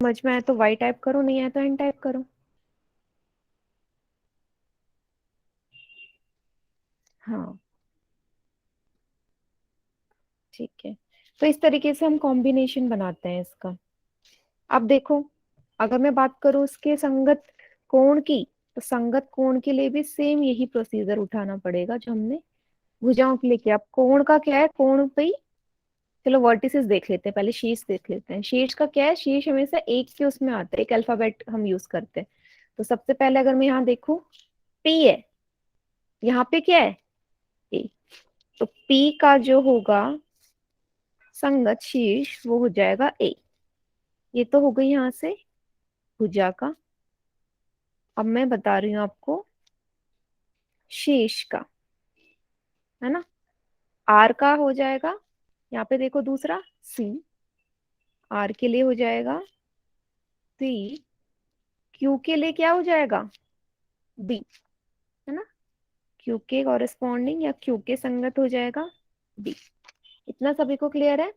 समझ में आया तो वाई टाइप करो, नहीं आया तो एन टाइप करो। हाँ ठीक है। तो इस तरीके से हम कॉम्बिनेशन बनाते हैं इसका। अब देखो, अगर मैं बात करूं उसके संगत कोण की, तो संगत कोण के लिए भी सेम यही प्रोसीजर उठाना पड़ेगा जो हमने भुजाओं के लिए किया। अब कोण का क्या है, कोण पे ही चलो वर्टिसेस देख लेते हैं, पहले शीर्ष देख लेते हैं। शीर्ष का क्या है, शीर्ष हमेशा एक के उसमें आता है, एक अल्फाबेट हम यूज करते हैं। तो सबसे पहले अगर मैं यहाँ देखूं, पी है, यहाँ पे क्या है, ए। तो पी का जो होगा संगत शीर्ष वो हो जाएगा ए। ये तो हो गई यहाँ से भुजा का। अब मैं बता रही हूँ आपको शीर्ष का, है ना। आर का हो जाएगा, यहाँ पे देखो दूसरा सी, आर के लिए हो जाएगा सी। क्यू के लिए क्या हो जाएगा, बी, है ना। क्यू के कॉरेस्पॉन्डिंग या क्यू के संगत हो जाएगा बी। इतना सभी को क्लियर है।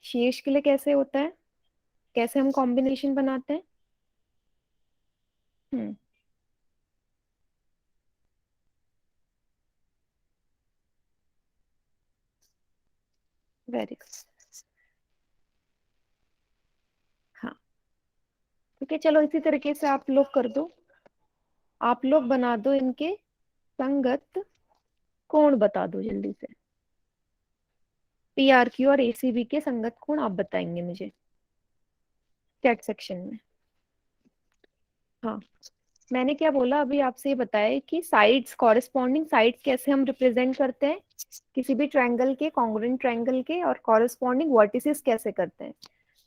शीर्ष के लिए कैसे होता है, कैसे हम कॉम्बिनेशन बनाते हैं। हम्म। Very good. हाँ ठीक है, चलो इसी तरीके से आप लोग कर दो। आप लोग बना दो इनके संगत कोण, बता दो जल्दी से। पी आर क्यू और एसीबी के संगत कोण आप बताएंगे मुझे चैट सेक्शन में। हाँ, मैंने क्या बोला अभी आपसे, ये बताया कि साइड्स, कॉरेस्पॉन्डिंग साइड्स कैसे हम रिप्रेजेंट करते हैं किसी भी ट्रायंगल के, कॉन्ग्रुएंट ट्रायंगल के, और कॉरेस्पॉन्डिंग वर्टिसेस कैसे करते हैं।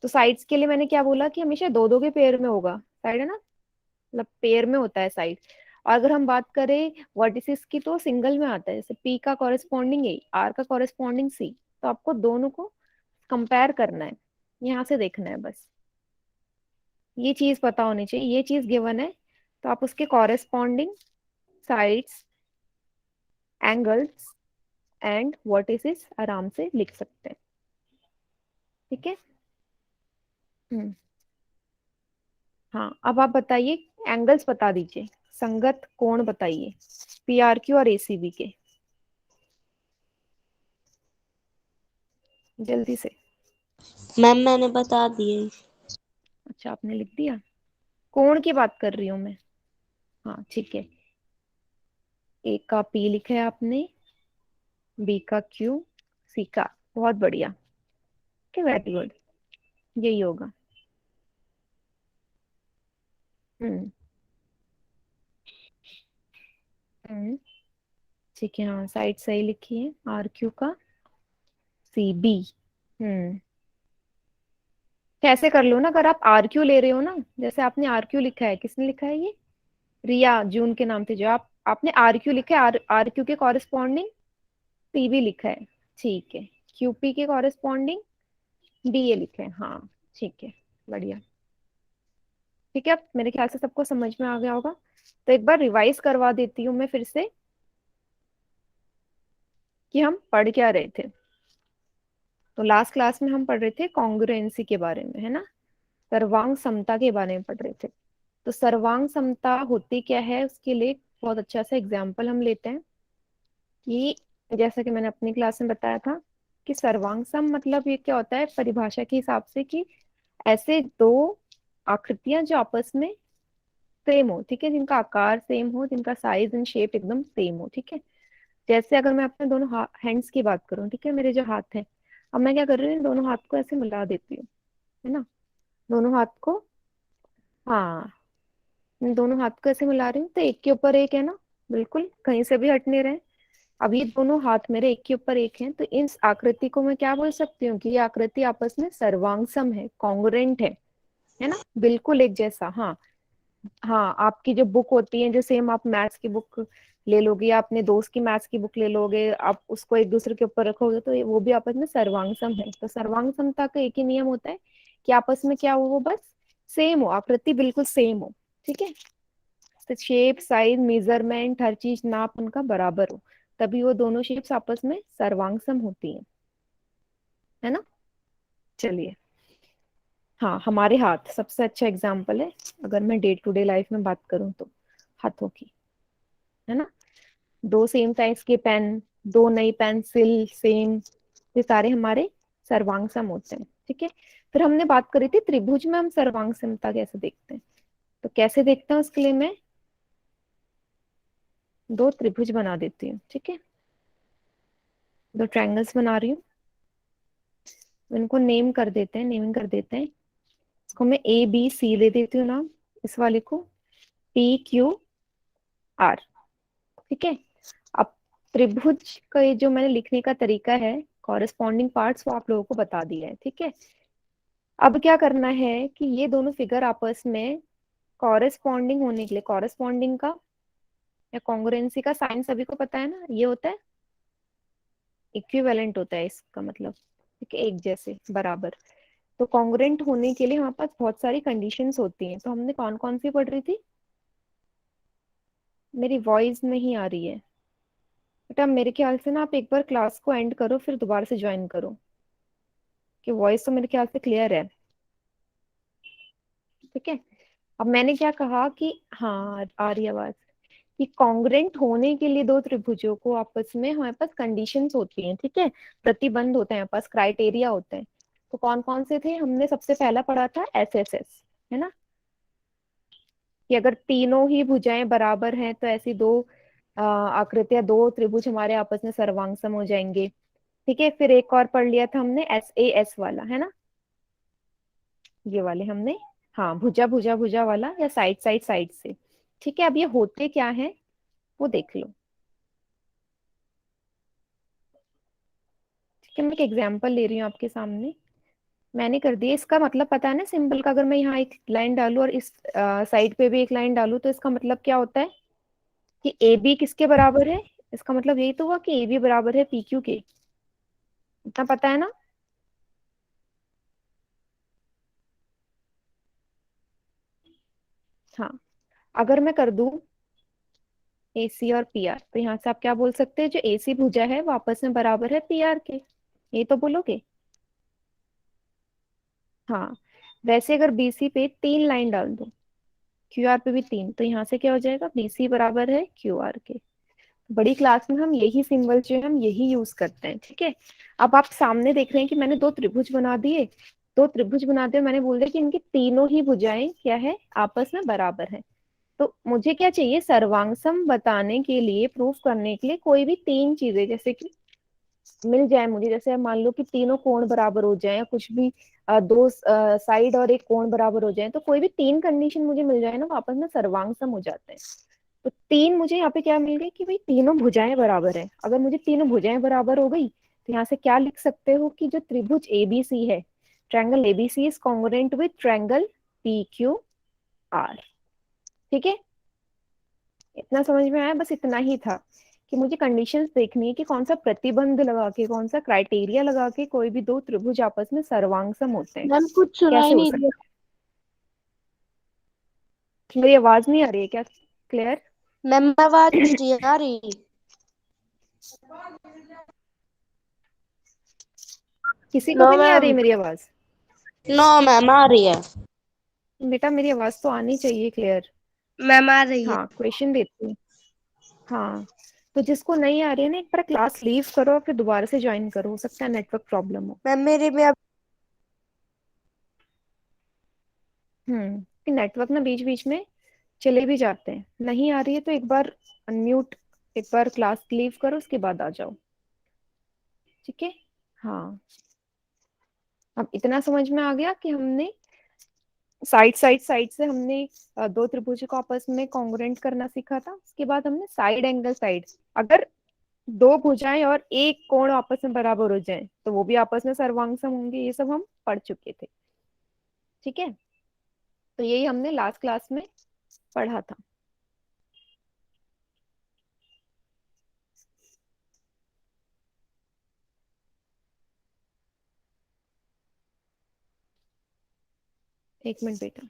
तो साइड्स के लिए मैंने क्या बोला कि हमेशा दो दो के पेयर में होगा साइड, है ना, मतलब पेयर में होता है साइड। और अगर हम बात करें वर्टिसेस की तो सिंगल में आता है, जैसे पी का कॉरेस्पॉन्डिंग ए, आर का कॉरेस्पॉन्डिंग सी। तो आपको दोनों को कंपेयर करना है, यहाँ से देखना है बस। ये चीज पता होनी चाहिए, ये चीज गिवन है, तो आप उसके corresponding sides, angles and vertices आराम से लिख सकते हैं। ठीक है। हम्म। हाँ अब आप बताइए, एंगल्स बता दीजिए, संगत कोण बताइए पीआरक्यू और एसीबी के, जल्दी से। मैम मैंने बता दिए। अच्छा आपने लिख दिया, कोण की बात कर रही हूँ मैं। हाँ ठीक है, ए का पी लिखा है आपने, बी का क्यू, सी का, बहुत बढ़िया। ओके वेरी गुड, यही होगा। हम्म। हम्म। ठीक है, हाँ साइड सही लिखी है, आर क्यू का, सी बी। हम्म। कैसे कर लो ना, अगर आप आर क्यू ले रहे हो ना, जैसे आपने आर क्यू लिखा है, किसने लिखा है ये, रिया जून के नाम से, जो आपने आर क्यू लिखा है, आर क्यू के कॉरेस्पॉन्डिंग पीबी लिखा है, ठीक है। क्यूपी के कॉरेस्पॉन्डिंग बी ए लिखा है, हाँ ठीक है, बढ़िया। ठीक है, अब मेरे ख्याल से सबको समझ में आ गया होगा। तो एक बार रिवाइज करवा देती हूँ मैं फिर से कि हम पढ़ क्या रहे थे। तो लास्ट क्लास में हम पढ़ रहे थे कॉन्ग्रुएंसी के बारे में, है ना, सर्वांग समता के बारे में पढ़ रहे थे। तो सर्वांग समता होती क्या है, उसके लिए एक बहुत अच्छा सा एग्जाम्पल हम लेते हैं कि जैसा कि मैंने अपनी क्लास में बताया था कि सर्वांग सम मतलब ये क्या होता है परिभाषा के हिसाब से, कि ऐसे दो आकृतियां जो आपस में सेम हो, ठीक है, जिनका आकार सेम हो, जिनका साइज एंड शेप एकदम सेम हो, ठीक है। जैसे अगर मैं अपने दोनों हैंड्स की बात करूं, ठीक है, मेरे जो हाथ है, अब मैं क्या कर रही हूँ, इन दोनों हाथ को ऐसे मिला देती हूँ, है ना, दोनों हाथ को, हाँ, इन दोनों हाथ को ऐसे मिला रही हूँ, तो एक के ऊपर एक है ना, बिल्कुल कहीं से भी हट नहीं रहे। अब ये दोनों हाथ मेरे एक के ऊपर एक हैं, तो इस आकृति को मैं क्या बोल सकती हूँ कि ये आकृति आपस में सर्वांगसम है, कॉन्ग्रुएंट है ना, बिल्कुल एक जैसा। हाँ, हाँ आपकी जो बुक होती है, जो सेम आप मैथ्स की बुक ले लोगे या अपने दोस्त की मैथ्स की बुक ले लोगे, आप उसको एक दूसरे के ऊपर रखोगे, तो वो भी आपस में सर्वांगसम है। तो सर्वांग समता का एक ही नियम होता है कि आपस में क्या हो, वो बस सेम हो, आकृति बिल्कुल सेम हो, ठीक है। तो शेप, साइज, मेजरमेंट, हर चीज नाप उनका बराबर हो, तभी वो दोनों शेप्स आपस में सर्वांगसम होती है ना। चलिए, हाँ, हमारे हाथ सबसे अच्छा एग्जाम्पल है, अगर मैं डे टू डे लाइफ में बात करूँ तो, हाथों की, है ना। दो सेम साइज के पेन, दो नई पेंसिल सेम, ये सारे हमारे सर्वांग सम होते हैं, ठीक है। फिर हमने बात करी थी त्रिभुज में हम सर्वांग समता कैसे देखते हैं। तो कैसे देखते हैं उसके लिए मैं दो त्रिभुज बना देती हूँ, ठीक है। दो ट्रायंगल्स बना रही हूँ, इनको नेम कर देते हैं, नेमिंग कर देते हैं। इसको मैं ए बी सी दे देती हूँ नाम, इस वाले को पी क्यू आर, ठीक है। अब त्रिभुज का ये जो मैंने लिखने का तरीका है, कॉरेस्पॉन्डिंग पार्ट्स वो आप लोगों को बता दिया है, ठीक है। अब क्या करना है कि ये दोनों फिगर आपस में कॉरेस्पॉन्डिंग होने के लिए, कॉरेस्पॉन्डिंग का या कॉन्ग्रुएंसी का साइन सभी को पता है ना, ये होता है इक्विवेलेंट, होता है इसका मतलब, ठीक है, एक जैसे, बराबर। तो कॉन्ग्रुएंट होने के लिए हमारे पास बहुत सारी कंडीशंस होती हैं, तो हमने कौन कौन सी पढ़ रही थी। मेरी वॉइस नहीं आ रही है बेटा, मेरे ख्याल से ना आप एक बार क्लास को एंड करो फिर दोबारा से ज्वाइन करो, कि वॉइस तो मेरे ख्याल से क्लियर है, ठीक है। अब मैंने क्या कहा कि हाँ आ रही है आवाज, कि कॉन्ग्रुएंट होने के लिए दो त्रिभुजों को आपस में हमारे पास कंडीशंस होती हैं, ठीक है, प्रतिबंध होते हैं हमारे पास, क्राइटेरिया होते हैं। तो कौन कौन से थे, हमने सबसे पहला पढ़ा था एसएसएस, है ना, कि अगर तीनों ही भुजाएं बराबर हैं तो ऐसी दो आकृतियां, दो त्रिभुज हमारे आपस में सर्वांगसम हो जाएंगे, ठीक है। फिर एक और पढ़ लिया था हमने एस ए एस वाला, है ना, ये वाले हमने, हाँ, भुजा भुजा भुजा वाला या साइड साइड साइड से, ठीक है। अब ये होते क्या है वो देख लो, ठीक है। मैं एक एग्जांपल ले रही हूँ आपके सामने, मैंने कर दिया, इसका मतलब पता है ना सिंबल का, अगर मैं यहाँ एक लाइन डालू और इस साइड पे भी एक लाइन डालू तो इसका मतलब क्या होता है कि ए बी किसके बराबर है, इसका मतलब यही तो हुआ कि ए बी बराबर है पी क्यू के, इतना पता है ना। हाँ, अगर मैं कर दूं ए सी और पी आर, तो यहाँ से आप क्या बोल सकते हैं, जो ए सी भुजा है वो आपस में बराबर है पी आर के, ये तो बोलोगे। हाँ, वैसे अगर बी सी पे तीन लाइन डाल दो, क्यू आर पे भी तीन, तो यहाँ से क्या हो जाएगा, बी सी बराबर है क्यू आर के। बड़ी क्लास में हम यही सिंबल जो है हम यही यूज करते हैं, ठीक है। अब आप सामने देख रहे हैं कि मैंने दो त्रिभुज बना दिए, दो त्रिभुज बनाते हुए मैंने बोल दिया कि इनकी तीनों ही भुजाएं क्या है, आपस में बराबर है। तो मुझे क्या चाहिए, सर्वांगसम बताने के लिए, प्रूफ करने के लिए कोई भी तीन चीजें जैसे कि मिल जाए मुझे, जैसे मान लो कि तीनों कोण बराबर हो जाए, या कुछ भी दो साइड और एक कोण बराबर हो जाए, तो कोई भी तीन कंडीशन मुझे मिल जाए ना, वो आपस में सर्वांगसम हो जाते हैं। तो तीन मुझे यहाँ पे क्या मिल गई कि भाई तीनों भुजाएं बराबर है, अगर मुझे तीनों भुजाएं बराबर हो गई तो यहाँ से क्या लिख सकते हो कि जो त्रिभुज एबीसी है, triangle ABC is congruent with triangle P Q are, ठीक है। इतना समझ में आया, बस इतना ही था कि मुझे कंडीशंस देखनी है कि कौन सा प्रतिबंध लगा के, कौन सा क्राइटेरिया लगा के कोई भी दो त्रिभुज आपस में सर्वांगसम होते हैं, मैम कुछ कैसे सुनाई हो नहीं दिया। सकता है। मेरी आवाज नहीं आ रही है क्या क्लियर। मैम आवाज नहीं आ रही। किसी को नो भी नहीं आ रही मैम। मेरी आवाज। नो मैम आ रही है। बेटा मेरी आवाज तो आनी चाहिए क्लियर। मैम आ रही है। हाँ, क्वेश्चन देती हूँ। हाँ, तो जिसको नहीं आ रही है ना, एक बार क्लास लीव करो और फिर दोबारा से ज्वाइन करो, हो सकता है नेटवर्क प्रॉब्लम हो। मैम मेरे में अब नेटवर्क ना बीच बीच में चले भी जाते हैं, नहीं आ रही है तो एक बार अनम्यूट, एक बार क्लास लीव करो उसके बाद आ जाओ, ठीक है। हाँ, अब इतना समझ में आ गया कि हमने साइड साइड साइड से हमने दो त्रिभुज को आपस में कॉन्ग्रुएंट करना सीखा था, उसके बाद हमने साइड एंगल साइड, अगर दो भुजाएं और एक कोण आपस में बराबर हो जाए तो वो भी आपस में सर्वांगसम होंगे, ये सब हम पढ़ चुके थे, ठीक है। तो यही हमने लास्ट क्लास में पढ़ा था। एक मिनट बेटा,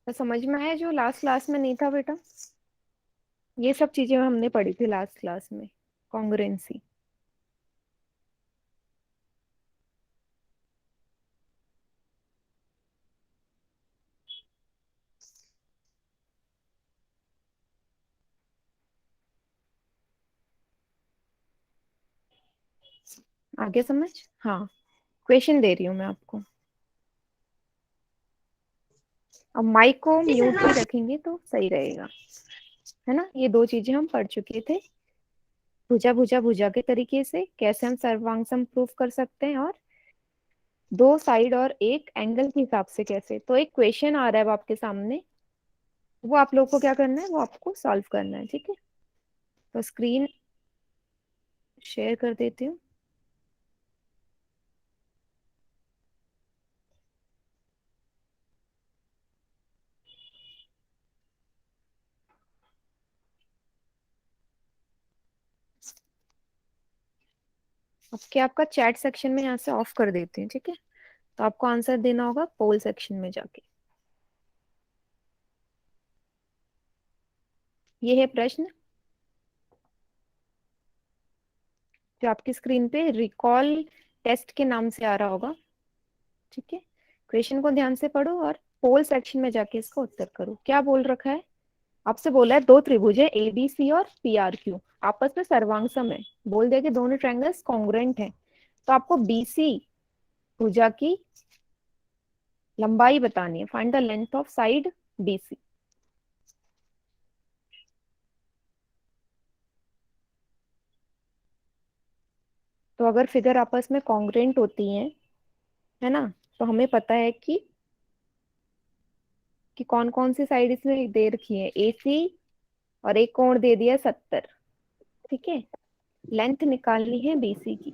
तो समझ में आया जो लास्ट क्लास में नहीं था बेटा। ये सब चीजें हमने पढ़ी थी लास्ट क्लास में, कॉन्ग्रुएंसी। आगे समझ? हाँ, क्वेश्चन दे रही हूँ मैं आपको। अब माइक को म्यूट भी रखेंगे तो सही रहेगा, है ना। ये दो चीजें हम पढ़ चुके थे, भुजा भुजा भुजा के तरीके से कैसे हम सर्वांग प्रूफ कर सकते हैं, और दो साइड और एक एंगल के हिसाब से कैसे। तो एक क्वेश्चन आ रहा है अब आपके सामने, वो आप लोग को क्या करना है, वो आपको सॉल्व करना है, ठीक है। तो स्क्रीन शेयर कर देती हूँ। अब क्या, आपका चैट सेक्शन में यहाँ से ऑफ कर देती हूँ, ठीक है। तो आपको आंसर देना होगा पोल सेक्शन में जाके। ये है प्रश्न जो आपकी स्क्रीन पे रिकॉल टेस्ट के नाम से आ रहा होगा, ठीक है। क्वेश्चन को ध्यान से पढ़ो और पोल सेक्शन में जाके इसका उत्तर करो। क्या बोल रखा है आपसे, बोला है दो त्रिभुज है ए बी सी और पी आर क्यू, आपस में सर्वांग सम है। बोल दिया कि दोनों ट्रायंगल्स कॉन्ग्रुएंट हैं। तो आपको बीसी भुजा की लंबाई बतानी है, find the length of side BC. तो अगर फिगर आपस में कॉन्ग्रुएंट होती हैं, है ना, तो हमें पता है कि कौन कौन सी साइड इसमें दे रखी है, एसी, और एक कोण दे दिया 70, ठीक है। लेंथ निकालनी है बीसी की।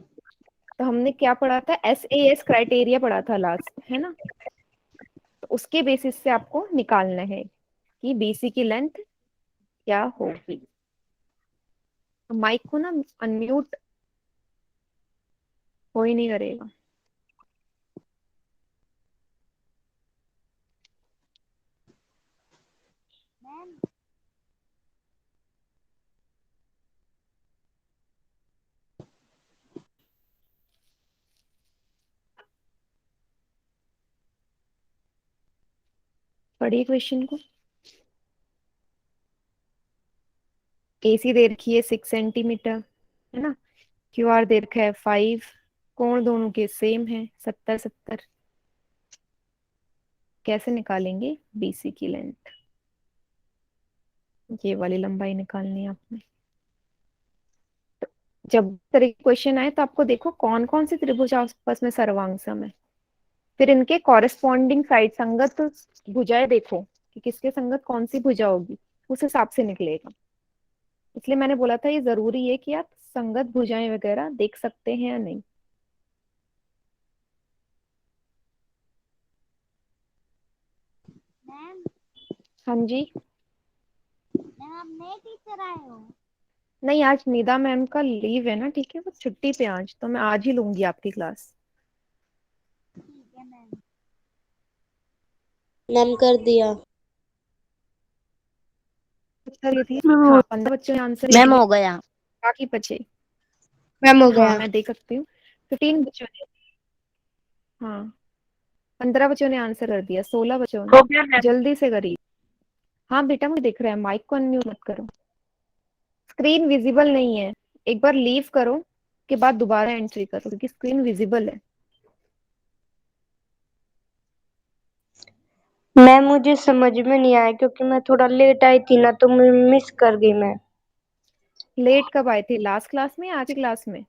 तो हमने क्या पढ़ा था, एस ए एस क्राइटेरिया पढ़ा था लास्ट, है ना। तो उसके बेसिस से आपको निकालना है कि बीसी की लेंथ क्या होगी। तो माइक को ना अनम्यूट हो ही नहीं करेगा। पढ़िए क्वेश्चन को। एसी दे रखी है 6 सेंटीमीटर, है ना। क्यू आर दे रखा है 5, कोण दोनों के सेम है 70 70। कैसे निकालेंगे बीसी की लेंथ, ये वाली लंबाई निकालनी है आपने। जब तरह के क्वेश्चन आए तो आपको देखो कौन कौन से त्रिभुज आपस में सर्वांगसम है, फिर इनके कॉरेस्पॉन्डिंग साइड संगत भुजाएं देखो कि किसके संगत कौन सी भुजा होगी, उस हिसाब से निकलेगा। इसलिए मैंने बोला था ये जरूरी है कि आप संगत भुजाएं वगैरह देख सकते हैं या नहीं। मैम हाँ जी। मैम आप नए टीचर आए हो? नहीं, आज निदा मैम का लीव है ना, ठीक है, वो छुट्टी पे आज, तो मैं आज ही लूंगी आपकी क्लास। ठीक है मैम। मैम कर दिया। उत्तर ये थी, मैम हाँ 15 बच्चों ने आंसर मैम दिए, हो गया। बाकी बचे। मैम हो हाँ गया। मैं देख सकती हूँ, 15 बच्चों ने, हाँ 15 बच्चों ने आंसर कर दिया, 16 बच्चों ने। हो गया मैम। जल्दी से करिए। हाँ बेटा मुझे दिख रहा है, माइक को अनम्यूट मत करो। स्क्रीन विजिबल नहीं है, एक बार लीव करो के बाद दोबारा एंट्री करो क्योंकि स्क्रीन विजिबल है। मैम मुझे समझ में नहीं आया क्योंकि मैं थोड़ा लेट आई थी ना, तो मैं मिस कर गई मैं। लेट कब आए थे, लास्ट क्लास में या आज की क्लास में?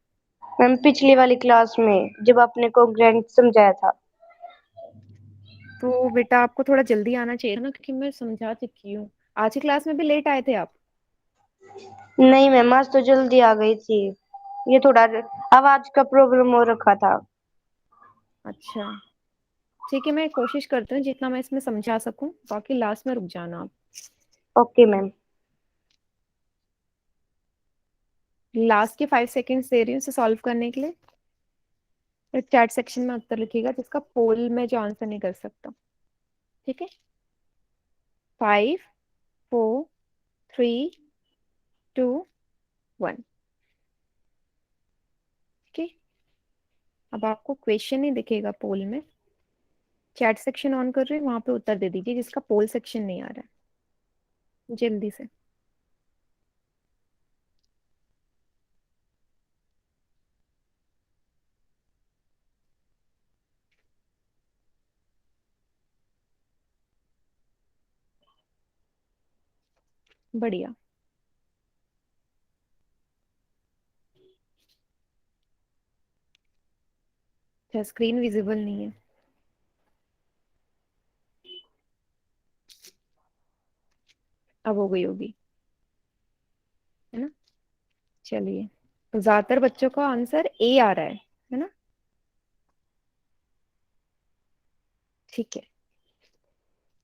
मैम पिछली वाली क्लास में जब आपने को ग्रैंड समझाया था। तो बेटा आपको थोड़ा जल्दी आना चाहिए ना, क्योंकि मैं समझा चुकी हूँ। आज की क्लास में भी लेट आए थे आप? नहीं मैम आज तो जल्दी आ गई थी। ये थोड़ा आवाज का प्रॉब्लम हो रखा था। अच्छा ठीक है, मैं कोशिश करती हूँ जितना मैं इसमें समझा सकूं, बाकी लास्ट में रुक जाना आप। Okay ma'am. लास्ट के 5 सेकेंड्स दे रही हूँ इसे सॉल्व करने के लिए। फिर चैट सेक्शन में उत्तर लिखिएगा जिसका पोल में जो आंसर नहीं कर सकता, ठीक है। 5 4 3 6:1। ओके, अब आपको क्वेश्चन ही दिखेगा पोल में। चैट सेक्शन ऑन कर रही हूँ, वहां पे उत्तर दे दीजिए जिसका पोल सेक्शन नहीं आ रहा है, जल्दी से। बढ़िया। अच्छा, स्क्रीन विजिबल नहीं है। अब हो गई होगी, है ना। चलिए, तो ज्यादातर बच्चों का आंसर ए आ रहा है ना। ठीक है,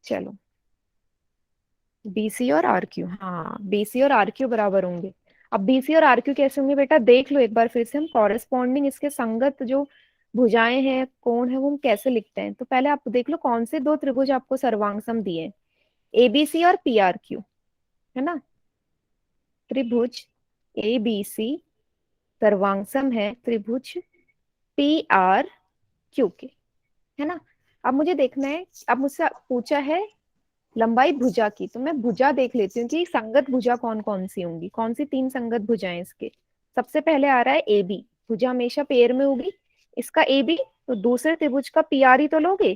चलो। बीसी और आरक्यू, हाँ बीसी और आरक्यू बराबर होंगे। अब बीसी और आरक्यू कैसे होंगे बेटा, देख लो एक बार फिर से। हम कॉरेस्पॉन्डिंग इसके संगत जो भुजाएं हैं, कोण है, वो हम कैसे लिखते हैं। तो पहले आप देख लो कौन से दो त्रिभुज आपको सर्वांग दिए, एबीसी और पीआरक्यू, है ना। त्रिभुज एबीसी सर्वांग है त्रिभुज पीआर क्यू के, है ना। अब मुझे देखना है, अब मुझसे पूछा है लंबाई भुजा की, तो मैं भुजा देख लेती हूँ कि संगत भुजा कौन कौन सी होंगी, कौन सी तीन संगत भुजाएं इसके। सबसे पहले आ रहा है ए बी, भुजा हमेशा पेयर में होगी। इसका ए बी, तो दूसरे त्रिभुज का पी आर ही तो लोगे,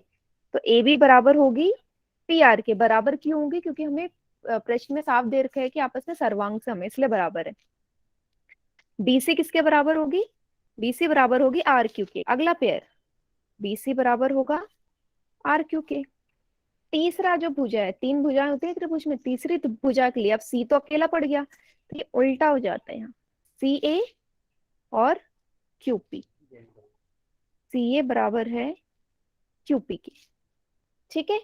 तो ए बी बराबर होगी पी आर के। बराबर क्यों होंगी, क्योंकि हमें प्रश्न में साफ दे रखा है कि आपस में सर्वांग सम है, इसलिए बराबर है। बीसी किसके बराबर होगी, बीसी बराबर होगी आर क्यू के। अगला पेयर बीसी बराबर होगा आर क्यू के। तीसरा जो भुजा है, तीन भुजाएं होती है त्रिभुज में, तीसरी भुजा के लिए अब सी तो अकेला पड़ गया, तो ये उल्टा हो जाता है यहाँ, सी ए और क्यूपी। सी ए बराबर है क्यूपी के, ठीक है।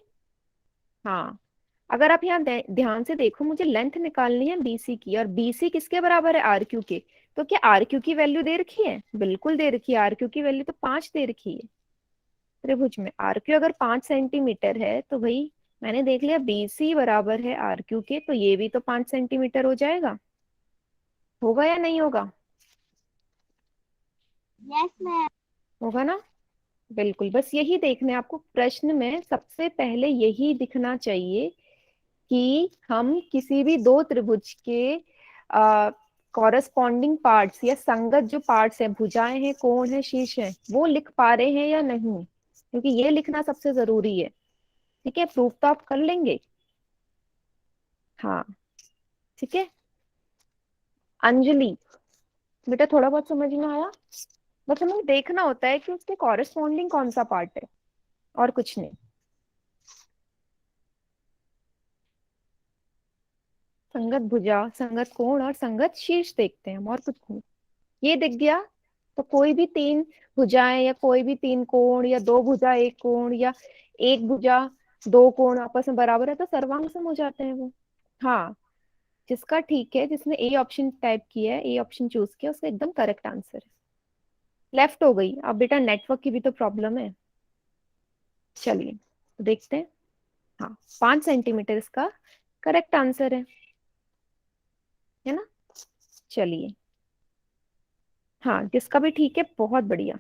हाँ, अगर आप यहाँ ध्यान से देखो, मुझे लेंथ निकालनी है बीसी की, और बीसी किसके बराबर है, आर क्यू के। तो क्या आर क्यू की वैल्यू दे रखी है, बिल्कुल दे रखी है। आर क्यू की वैल्यू तो 5 दे रखी है। त्रिभुज में आर क्यू अगर 5 सेंटीमीटर है, तो भाई मैंने देख लिया बीसी बराबर है आर क्यू के, तो ये भी तो 5 सेंटीमीटर हो जाएगा। होगा या नहीं होगा, यस मैम। होगा ना। बिल्कुल, बस यही देखना है आपको। प्रश्न में सबसे पहले यही दिखना चाहिए कि हम किसी भी दो त्रिभुज के कॉरेस्पॉन्डिंग पार्ट्स या संगत जो पार्ट्स हैं, भुजाएं हैं, कोण है, शीर्ष है, वो लिख पा रहे हैं या नहीं, क्योंकि ये लिखना सबसे जरूरी है। ठीक है, प्रूफ तो आप कर लेंगे। हाँ, ठीक है। अंजलि, बेटा थोड़ा बहुत समझ में आया। बस हमें देखना होता है कि उसके कॉरेस्पॉन्डिंग कौन सा पार्ट है, और कुछ नहीं। संगत भुजा, संगत कोण और संगत शीर्ष देखते हैं हम, और कुछ नहीं। ये दिख गया, तो कोई भी तीन भुजाएं या कोई भी तीन कोण, या दो भुजा एक कोण, या एक भुजा दो कोण आपस में बराबर है, तो सर्वांग सम हो जाते हैं वो। हाँ, जिसका ठीक है, जिसने ए ऑप्शन टाइप किया है, ए ऑप्शन चूज किया, उसका एकदम करेक्ट आंसर है। लेफ्ट हो गई। अब बेटा नेटवर्क की भी तो प्रॉब्लम है। चलिए, तो देखते हैं। हाँ, 5 सेंटीमीटर इसका करेक्ट आंसर है ना। चलिए, हाँ जिसका भी ठीक है, बहुत बढ़िया।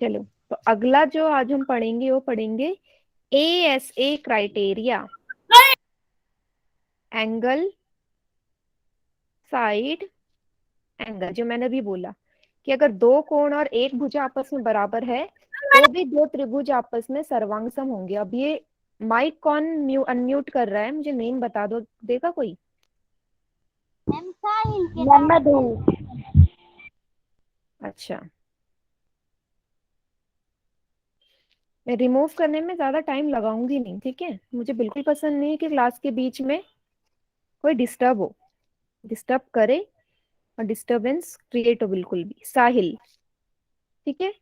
चलो, तो अगला जो आज हम पढ़ेंगे वो पढ़ेंगे ASA criteria, angle side angle. जो मैंने अभी बोला कि अगर दो कोण और एक भुजा आपस में बराबर है, तो भी दो त्रिभुज आपस में सर्वांगसम होंगे। अब ये माइक कौन अनम्यूट कर रहा है, मुझे नेम बता दो, देगा कोई। मैम साहिल के मैम नाम मैं से। दूँ। अच्छा, मैं रिमूव करने में ज्यादा टाइम लगाऊंगी नहीं, ठीक है। मुझे बिल्कुल पसंद नहीं है कि क्लास के बीच में कोई डिस्टर्ब हो, डिस्टर्ब करे और डिस्टरबेंस क्रिएट हो बिल्कुल भी। साहिल, ठीक है।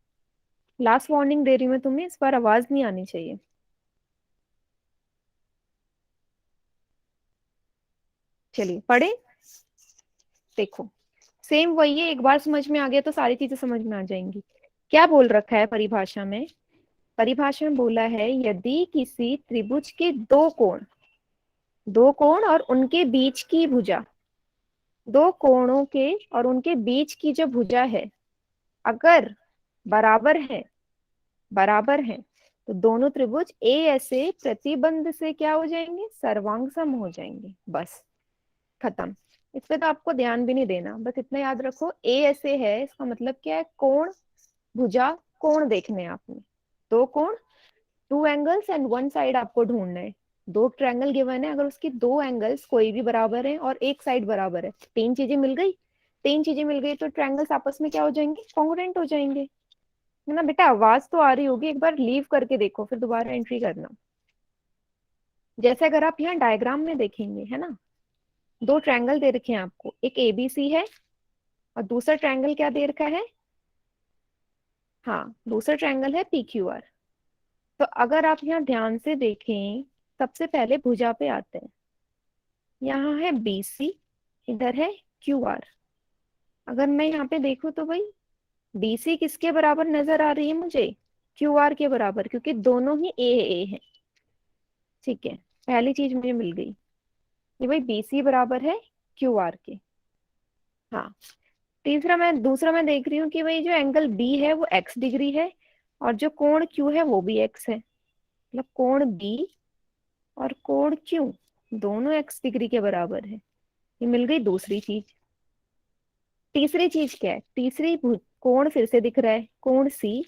लास्ट वार्निंग दे रही हूँ मैं तुम्हें, इस बार आवाज नहीं आनी चाहिए। चलिए पढ़े, देखो सेम वही है, एक बार समझ में आ गया तो सारी चीजें समझ में आ जाएंगी। क्या बोल रखा है परिभाषा में, परिभाषा में बोला है यदि किसी त्रिभुज के दो कोण और उनके बीच की भुजा दो कोणों के और उनके बीच की जो भुजा है अगर बराबर है, बराबर है, तो दोनों त्रिभुज ए ऐसे प्रतिबंध से क्या हो जाएंगे, सर्वांग सम हो जाएंगे। बस खत्म। इस पे तो आपको ध्यान भी नहीं देना, बस इतना याद रखो ए ऐसे है इसका मतलब क्या है, कोण, भुजा, कोण देखने हैं आपने, दो कोण, two angles and one side आपको ढूंढना है। दो ट्रायंगल गिवन है, अगर उसकी दो एंगल्स कोई भी बराबर है और एक साइड बराबर है, तीन चीजें मिल गई, तीन चीजें मिल गई तो ट्रायंगल्स आपस में क्या हो जाएंगे, कॉन्ग्रुएंट हो जाएंगे। है ना बेटा, आवाज तो आ रही होगी, एक बार लीव करके देखो फिर दोबारा एंट्री करना। जैसे अगर आप यहाँ डायग्राम में देखेंगे, है ना, दो ट्रायंगल दे रखे हैं आपको, एक एबीसी है और दूसरा ट्रायंगल क्या दे रखा है, हाँ दूसरा ट्रायंगल है पीक्यूआर। तो अगर आप यहाँ ध्यान से देखें, सबसे पहले भुजा पे आते हैं, यहाँ है बीसी, इधर है क्यूआर। अगर मैं यहाँ पे देखूं तो भाई बीसी किसके बराबर नजर आ रही है मुझे, क्यूआर के बराबर, क्योंकि दोनों ही ए है। ठीक है, पहली चीज मुझे मिल गई कि भाई बीसी बराबर है क्यूआर के। हाँ, दूसरा मैं देख रही हूँ कि भाई जो एंगल बी है वो एक्स डिग्री है और जो कोण क्यू है वो भी एक्स है, मतलब कोण बी और कोण क्यू दोनों एक्स डिग्री के बराबर है। ये मिल गई दूसरी चीज। तीसरी चीज क्या है, कोण फिर से दिख रहा है, कोण सी,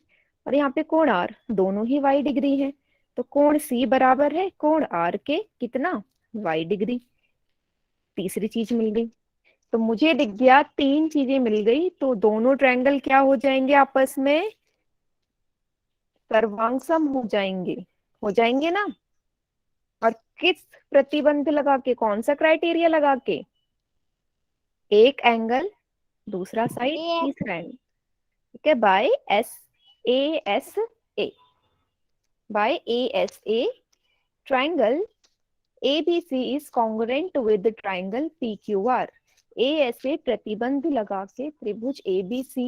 और यहाँ पे कोण आर, दोनों ही वाई डिग्री है, तो कोण सी बराबर है कोण आर के कितना, वाई डिग्री। तीसरी चीज मिल गई। तो मुझे दिख गया तीन चीजें मिल गई, तो दोनों ट्रायंगल क्या हो जाएंगे आपस में, सर्वांगसम हो जाएंगे ना। और किस प्रतिबंध लगा के, कौन सा क्राइटेरिया लगा के, एक एंगल, दूसरा साइड, ए तीसरा एंगल, ठीक है, by S A, by A S A, triangle ABC is congruent with the triangle PQR। ASA प्रतिबंध लगा के त्रिभुज ABC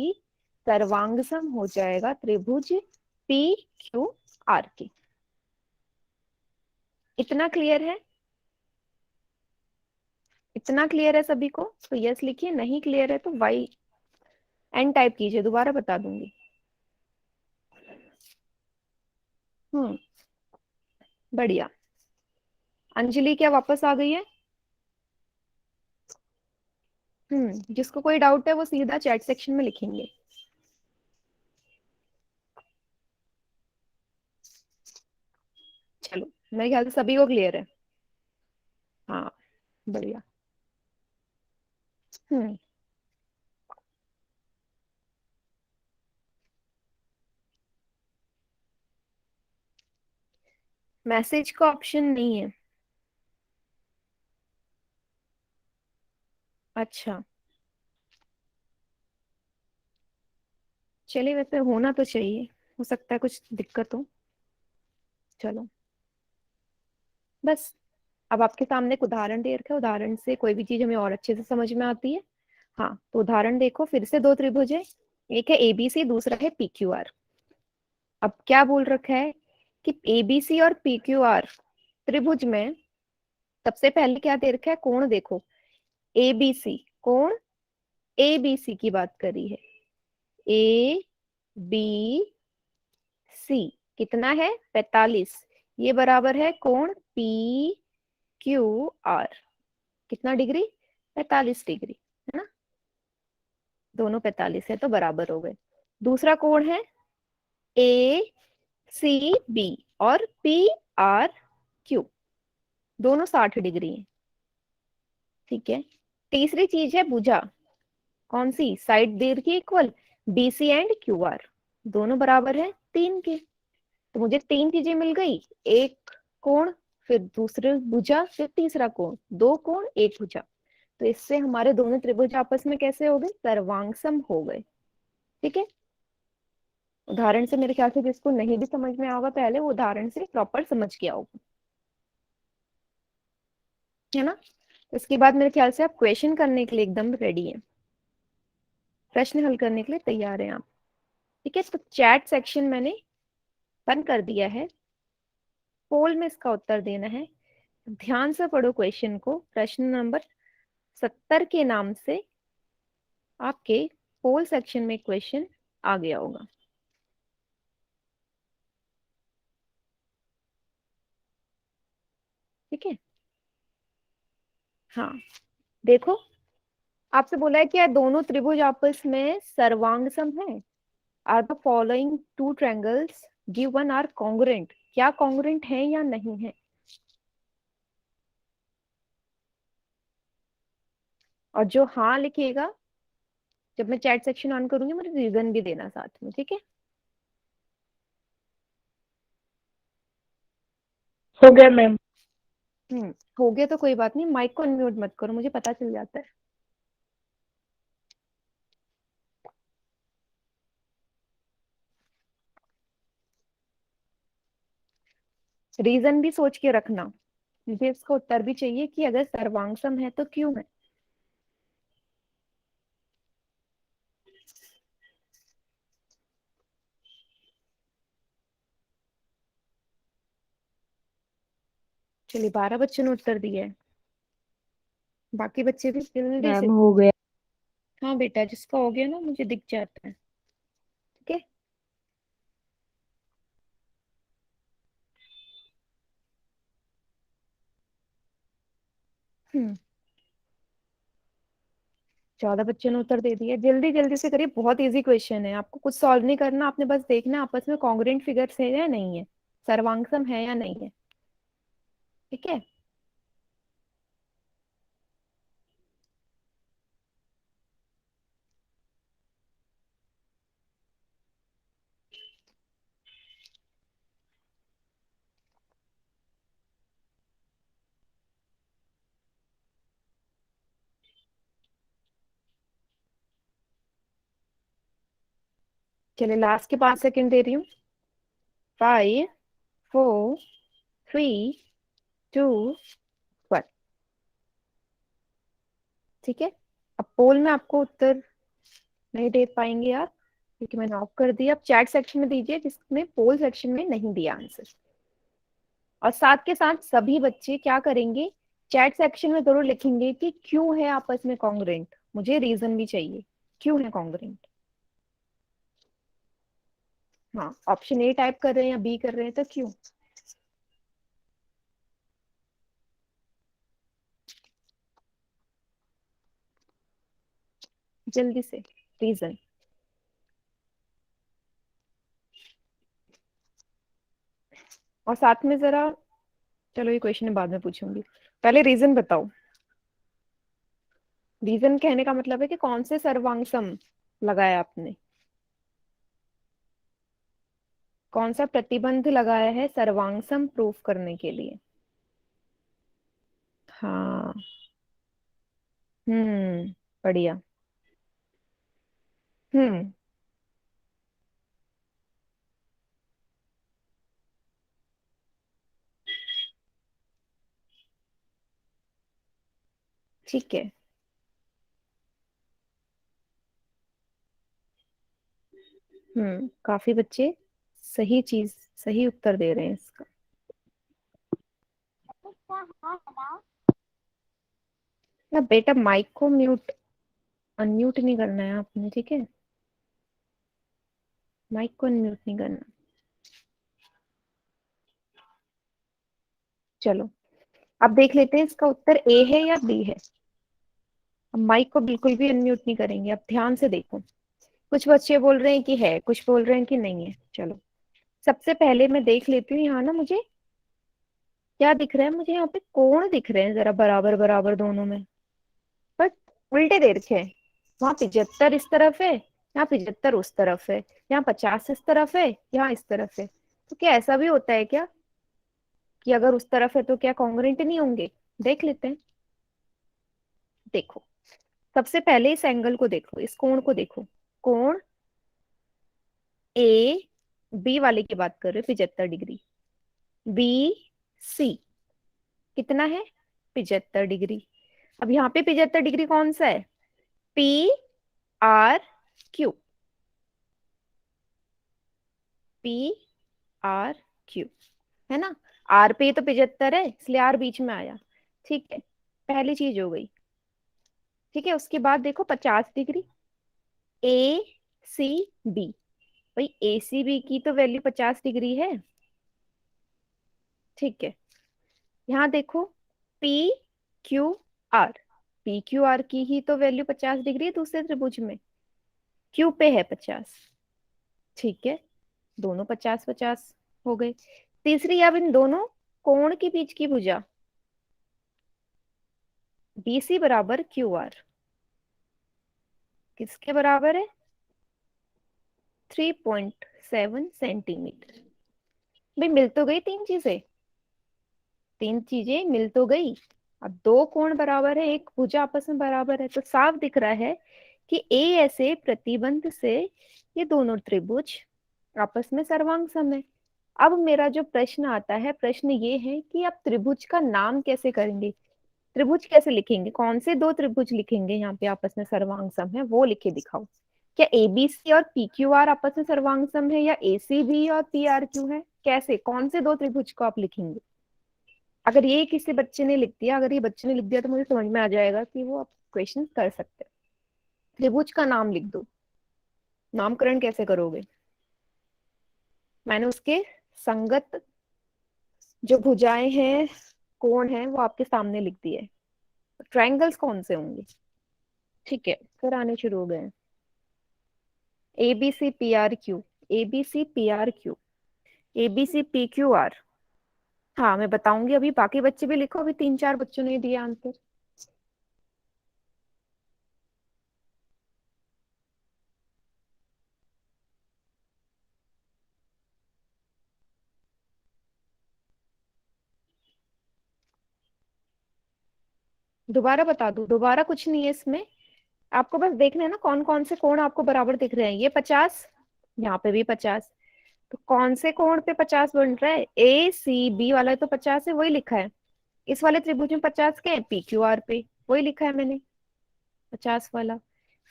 सर्वांगसम हो जाएगा त्रिभुज PQR के। इतना क्लियर है, इतना क्लियर है सभी को, तो यस लिखिए, नहीं क्लियर है तो वाई एन टाइप कीजिए, दोबारा बता दूंगी। बढ़िया। अंजलि क्या वापस आ गई है? जिसको कोई डाउट है वो सीधा चैट सेक्शन में लिखेंगे। चलो, मेरे ख्याल से सभी को क्लियर है। हाँ, बढ़िया। हम्म मैसेज का ऑप्शन नहीं है? अच्छा, चलिए, वैसे होना तो चाहिए, हो सकता है कुछ दिक्कत हो। चलो, बस अब आपके सामने एक उदाहरण दे रखा है, उदाहरण से कोई भी चीज हमें और अच्छे से समझ में आती है। हाँ, तो उदाहरण देखो, फिर से दो त्रिभुज है, एक है एबीसी, दूसरा है पीक्यूआर। अब क्या बोल रखा है कि एबीसी और पीक्यूआर त्रिभुज में सबसे पहले क्या दे रखा है, कोण देखो, एबीसी कोण, एबीसी की बात करी है, ए बी सी कितना है, 45, ये बराबर है कोण पी क्यू आर, कितना डिग्री, 45 डिग्री, है ना, दोनों 45 है तो बराबर हो गए। दूसरा कोण है ए सी बी और पी आर क्यू, दोनों 60 डिग्री है। ठीक है, तीसरी चीज है भुजा, कौन सी, साइड दीर्घ equal BC and Q R, दोनों बराबर है 3 के। तो मुझे तीन चीजें मिल गई, एक कोण, फिर दूसरे भुजा, फिर तीसरा कोण, दो कोण एक भुजा। तो इससे हमारे दोनों त्रिभुज आपस में कैसे हो गए, सर्वांगसम हो गए। ठीक है, उदाहरण से मेरे ख्याल से जिसको नहीं भी समझ में आएगा पहले वो उदाहरण से प्रॉपर समझ गया होगा, है ना। इसके बाद मेरे ख्याल से आप क्वेश्चन करने के लिए एकदम रेडी है, प्रश्न हल करने के लिए तैयार हैं आप। ठीक है, तो चैट सेक्शन मैंने बंद कर दिया है, पोल में इसका उत्तर देना है। ध्यान से पढ़ो क्वेश्चन को, प्रश्न नंबर 70 के नाम से आपके पोल सेक्शन में क्वेश्चन आ गया होगा। ठीक है, हाँ देखो, आपसे बोला है कि यार दोनों त्रिभुज आपस में सर्वांग सम है। Are the following two triangles given are congruent, क्या कॉन्ग्रुएंट है या नहीं है। और जो हाँ लिखिएगा, जब मैं चैट सेक्शन ऑन करूंगी मुझे रीजन भी देना साथ में, ठीक है। हो गया मैम। हो गया तो कोई बात नहीं, माइक को अनम्यूट मत करो, मुझे पता चल जाता है। रीजन भी सोच के रखना, मुझे इसका उत्तर भी चाहिए कि अगर सर्वांग सम है तो क्यों है। चलिए 12 बच्चों ने उत्तर दिया है, बाकी बच्चे भी जल्दी से। मैम हो गया। हाँ बेटा, जिसका हो गया ना मुझे दिख जाता है, ठीक है। हम्म 14 बच्चों ने उत्तर दे दिया, जल्दी जल्दी से करिए, बहुत इजी क्वेश्चन है, आपको कुछ सॉल्व नहीं करना, आपने बस देखना है आपस में कॉन्ग्रुएंट फिगर्स है या नहीं है, सर्वांगसम है या नहीं है, ठीक है। चलिए लास्ट के 5 सेकंड दे रही हूँ। 5, 4, 3, 2, 1। ठीक है, अब पोल में आपको उत्तर नहीं दे पाएंगे आप, क्योंकि मैंने ऑफ कर दिया। अब चैट सेक्शन में दीजिए जिसने पोल सेक्शन में नहीं दिया आंसर। और साथ के साथ सभी बच्चे क्या करेंगे, चैट सेक्शन में जरूर लिखेंगे कि क्यों है आपस में कॉन्ग्रुएंट, मुझे रीजन भी चाहिए क्यों है कॉन्ग्रुएंट। हाँ, ऑप्शन ए टाइप कर रहे हैं या बी कर रहे हैं तो क्यों। जल्दी से रीजन। और साथ में जरा, चलो ये क्वेश्चन मैं बाद में पूछूंगी, पहले रीजन बताओ। रीजन कहने का मतलब है कि कौन से सर्वांग सम लगाया आपने, कौन सा प्रतिबंध लगाया है सर्वांग सम प्रूफ करने के लिए। हाँ, बढ़िया। हम्म ठीक है। काफी बच्चे सही चीज, सही उत्तर दे रहे हैं इसका। इसका हाँ हटाओ। ना बेटा, माइक को म्यूट अनम्यूट नहीं करना है आपने, ठीक है, माइक को अनम्यूट नहीं करना। चलो अब देख लेते हैं इसका उत्तर ए है या बी है। अब माइक को बिल्कुल भी अनम्यूट नहीं करेंगे, अब ध्यान से देखो। कुछ बच्चे बोल रहे हैं कि है, कुछ बोल रहे हैं कि नहीं है। चलो सबसे पहले मैं देख लेती हूँ यहाँ ना, मुझे क्या दिख रहा है, मुझे यहाँ पे कोण दिख रहे हैं जरा बराबर बराबर दोनों में, बट उल्टे दे रखे हैं। वहां 75 इस तरफ है, यहाँ 75 उस तरफ है, यहाँ 50 इस तरफ है, यहाँ इस तरफ है। तो क्या ऐसा भी होता है क्या कि अगर उस तरफ है तो क्या कॉन्ग्रुएंट नहीं होंगे। देख लेते हैं। देखो सबसे पहले इस एंगल को देखो, इस कोण को देखो। कोण ए बी वाले की बात कर रहे हो, 75 डिग्री। बी सी कितना है, 75 डिग्री। अब यहाँ पे 75 डिग्री कौन सा है, P R Q, P R Q, है ना। आर पे तो 75 है इसलिए आर बीच में आया, ठीक है, पहली चीज हो गई। ठीक है, उसके बाद देखो 50 डिग्री, ए सी बी। भाई ए सी बी की तो वैल्यू 50 डिग्री है। ठीक है, यहाँ देखो P Q are, P Q are की ही तो वैल्यू 50 डिग्री है दूसरे त्रिभुज में, क्यू पे है 50। ठीक है, दोनों 50-50 हो गए। तीसरी, अब इन दोनों कोण के बीच की भुजा बी सी बराबर क्यू आर किसके बराबर है? 3.7 सेंटीमीटर। भाई मिल तो गई तीन चीजें, तीन चीजें मिल तो गई। अब दो कोण बराबर है, एक भुजा आपस में बराबर है, तो साफ दिख रहा है कि ए ऐसे प्रतिबंध से ये दोनों त्रिभुज आपस में सर्वांग सम है। अब मेरा जो प्रश्न आता है, प्रश्न ये है कि आप त्रिभुज का नाम कैसे करेंगे, त्रिभुज कैसे लिखेंगे, कौन से दो त्रिभुज लिखेंगे यहाँ पे आपस में सर्वांग सम है, वो लिखे दिखाओ। क्या एबीसी और पी क्यू आर आपस में सर्वांग सम है, या ए सी बी और पी आर क्यू है, कैसे, कौन से दो त्रिभुज को आप लिखेंगे? अगर ये किसी बच्चे ने लिख दिया, अगर ये बच्चे ने लिख दिया तो मुझे समझ में आ जाएगा कि वो आप क्वेश्चन कर सकते हैं। त्रिभुज का नाम लिख दो। नामकरण कैसे करोगे? मैंने उसके संगत जो भुजाएं हैं, कोण हैं, वो आपके सामने लिख दिए। ट्रायंगल्स कौन से होंगे? ठीक है, फिर आने शुरू हो गए। A B C P R Q, A B C P R Q, A B C P Q R. हाँ मैं बताऊंगी, अभी बाकी बच्चे भी लिखो, अभी 3-4 बच्चों ने दिया आंसर। दोबारा बता दूं? दोबारा कुछ नहीं है इसमें, आपको बस देखना है ना कौन कौन से कोण आपको बराबर दिख रहे हैं। ये 50, यहाँ पे भी 50, तो कौन से कोण पे 50 बन रहा है? ए सी बी वाला तो 50 है, वही लिखा है। इस वाले त्रिभुज में 50 के हैं, पी क्यू आर पे वही लिखा है मैंने, 50 वाला।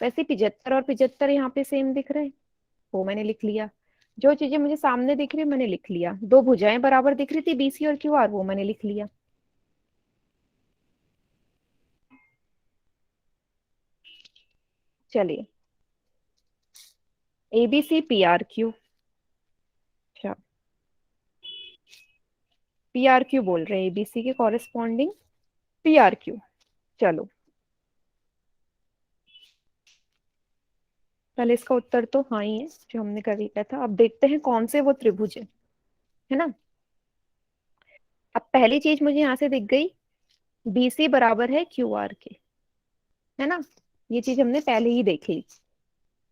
वैसे 75 और 75 यहाँ पे सेम दिख रहे हैं, वो मैंने लिख लिया। जो चीजें मुझे सामने दिख रही मैंने लिख लिया। दो भुजाएं बराबर दिख रही थी बीसी और क्यू आर, वो मैंने लिख लिया। चलिए, A B C P R Q, अच्छा पी आर क्यू बोल रहे हैं, एबीसी के कॉरेस्पॉन्डिंग पी आर क्यू। चलो, पहले इसका उत्तर तो हाँ ही है जो हमने कर लिया था। अब देखते हैं कौन से वो त्रिभुज है ना। अब पहली चीज मुझे यहाँ से दिख गई, बीसी बराबर है क्यू आर के, है ना, ये चीज हमने पहले ही देख ली।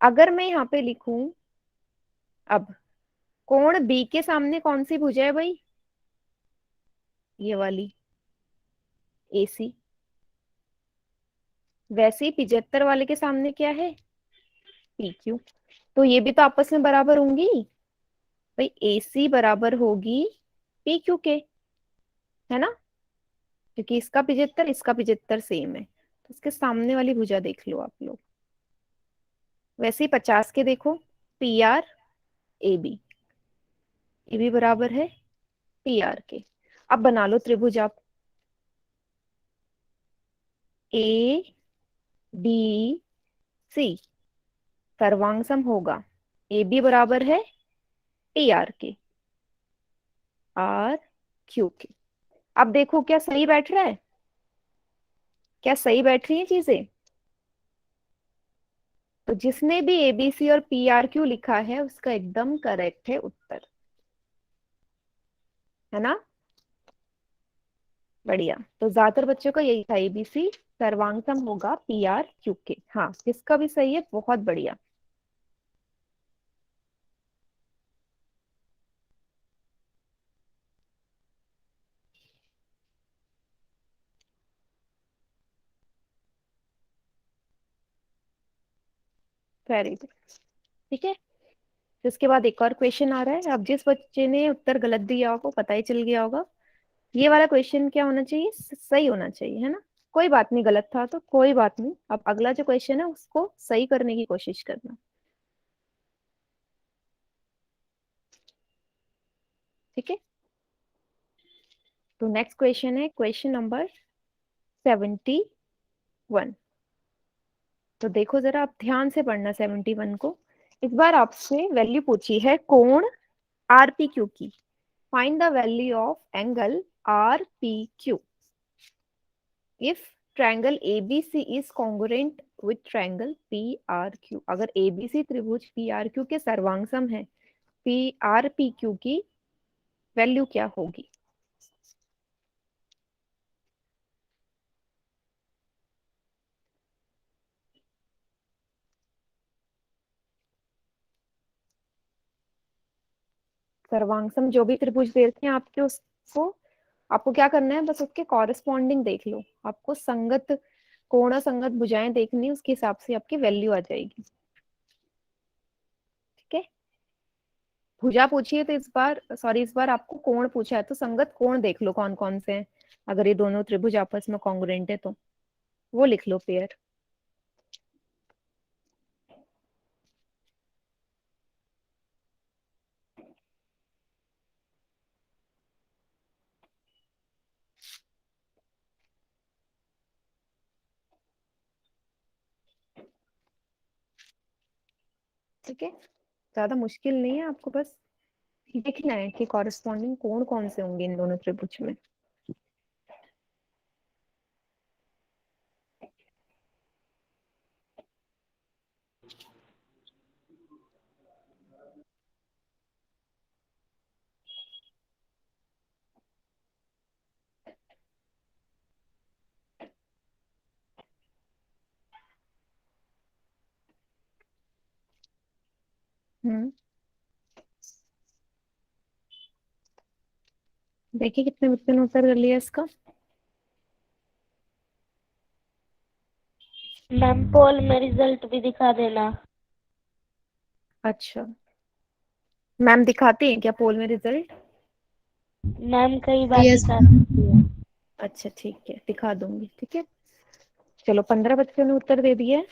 अगर मैं यहाँ पे लिखूं, अब कोण बी के सामने कौन सी भुजा है भाई? ये वाली, एसी। वैसे ही 75 वाले के सामने क्या है? P Q. तो ये भी तो आपस में बराबर होंगी भाई, एसी बराबर होगी पी क्यू के, है ना, क्योंकि इसका 75 इसका 75 सेम है, तो इसके सामने वाली भुजा देख लो आप लोग। वैसे ही 50 के देखो, P R A B, A B बराबर है पी आर के। अब बना लो त्रिभुज आप, ए बी सी सर्वांग सम होगा ए बी बराबर है पी आर के, आर क्यू के। अब देखो क्या सही बैठ रहा है, क्या सही बैठ रही है चीजें? तो जिसने भी एबीसी और पी आर क्यू लिखा है उसका एकदम करेक्ट है उत्तर, है ना। बढ़िया, तो ज्यादातर बच्चों का यही था, एबीसी सर्वांग होगा पी आर क्यू के। हाँ किसका भी सही है, बहुत बढ़िया। Very good. ठीक है, इसके बाद एक और क्वेश्चन आ रहा है। अब जिस बच्चे ने उत्तर गलत दिया होगा पता ही चल गया होगा, ये वाला क्वेश्चन क्या होना चाहिए, सही होना चाहिए, है ना। कोई बात नहीं, गलत था तो कोई बात नहीं, अब अगला जो क्वेश्चन है उसको सही करने की कोशिश करना। ठीक है, तो नेक्स्ट क्वेश्चन है क्वेश्चन नंबर 71। तो देखो जरा, आप ध्यान से पढ़ना 71 को। इस बार आपसे वैल्यू पूछी है कोण आरपीक्यू की। Find the value of angle RPQ if triangle ABC is congruent with triangle PRQ. अगर एबीसी त्रिभुज पीआरक्यू के सर्वांगसम है, पीआरपीक्यू की वैल्यू क्या होगी? सर्वांगसम जो भी त्रिभुज दे रखे हैं आपके, उसको आपको क्या करना है, बस उसके कॉरेस्पॉन्डिंग देख लो। आपको संगत कोण संगत भुजाएं देखनी, उसके हिसाब से आपकी वैल्यू आ जाएगी। ठीक है, भुजा पूछिए तो इस बार, सॉरी, इस बार आपको कोण पूछा है तो संगत कोण देख लो कौन कौन से हैं। अगर ये दोनों त्रिभुज आपस में कॉन्ग्रुएंट है तो वो लिख लो पेयर। ठीक है, ज्यादा मुश्किल नहीं है, आपको बस देखना है कि कॉरेस्पॉन्डिंग कोण कौन से होंगे इन दोनों त्रिभुज में। हम्म, देखिए कितने बच्चों ने उत्तर कर लिया इसका। मैम पोल में रिजल्ट भी दिखा देना। अच्छा, मैम दिखाती हैं क्या पोल में रिजल्ट? मैम कई बार यस। दिखा देती है। अच्छा ठीक है, दिखा दूंगी। ठीक है, चलो 15 बच्चों ने उत्तर दे दिए।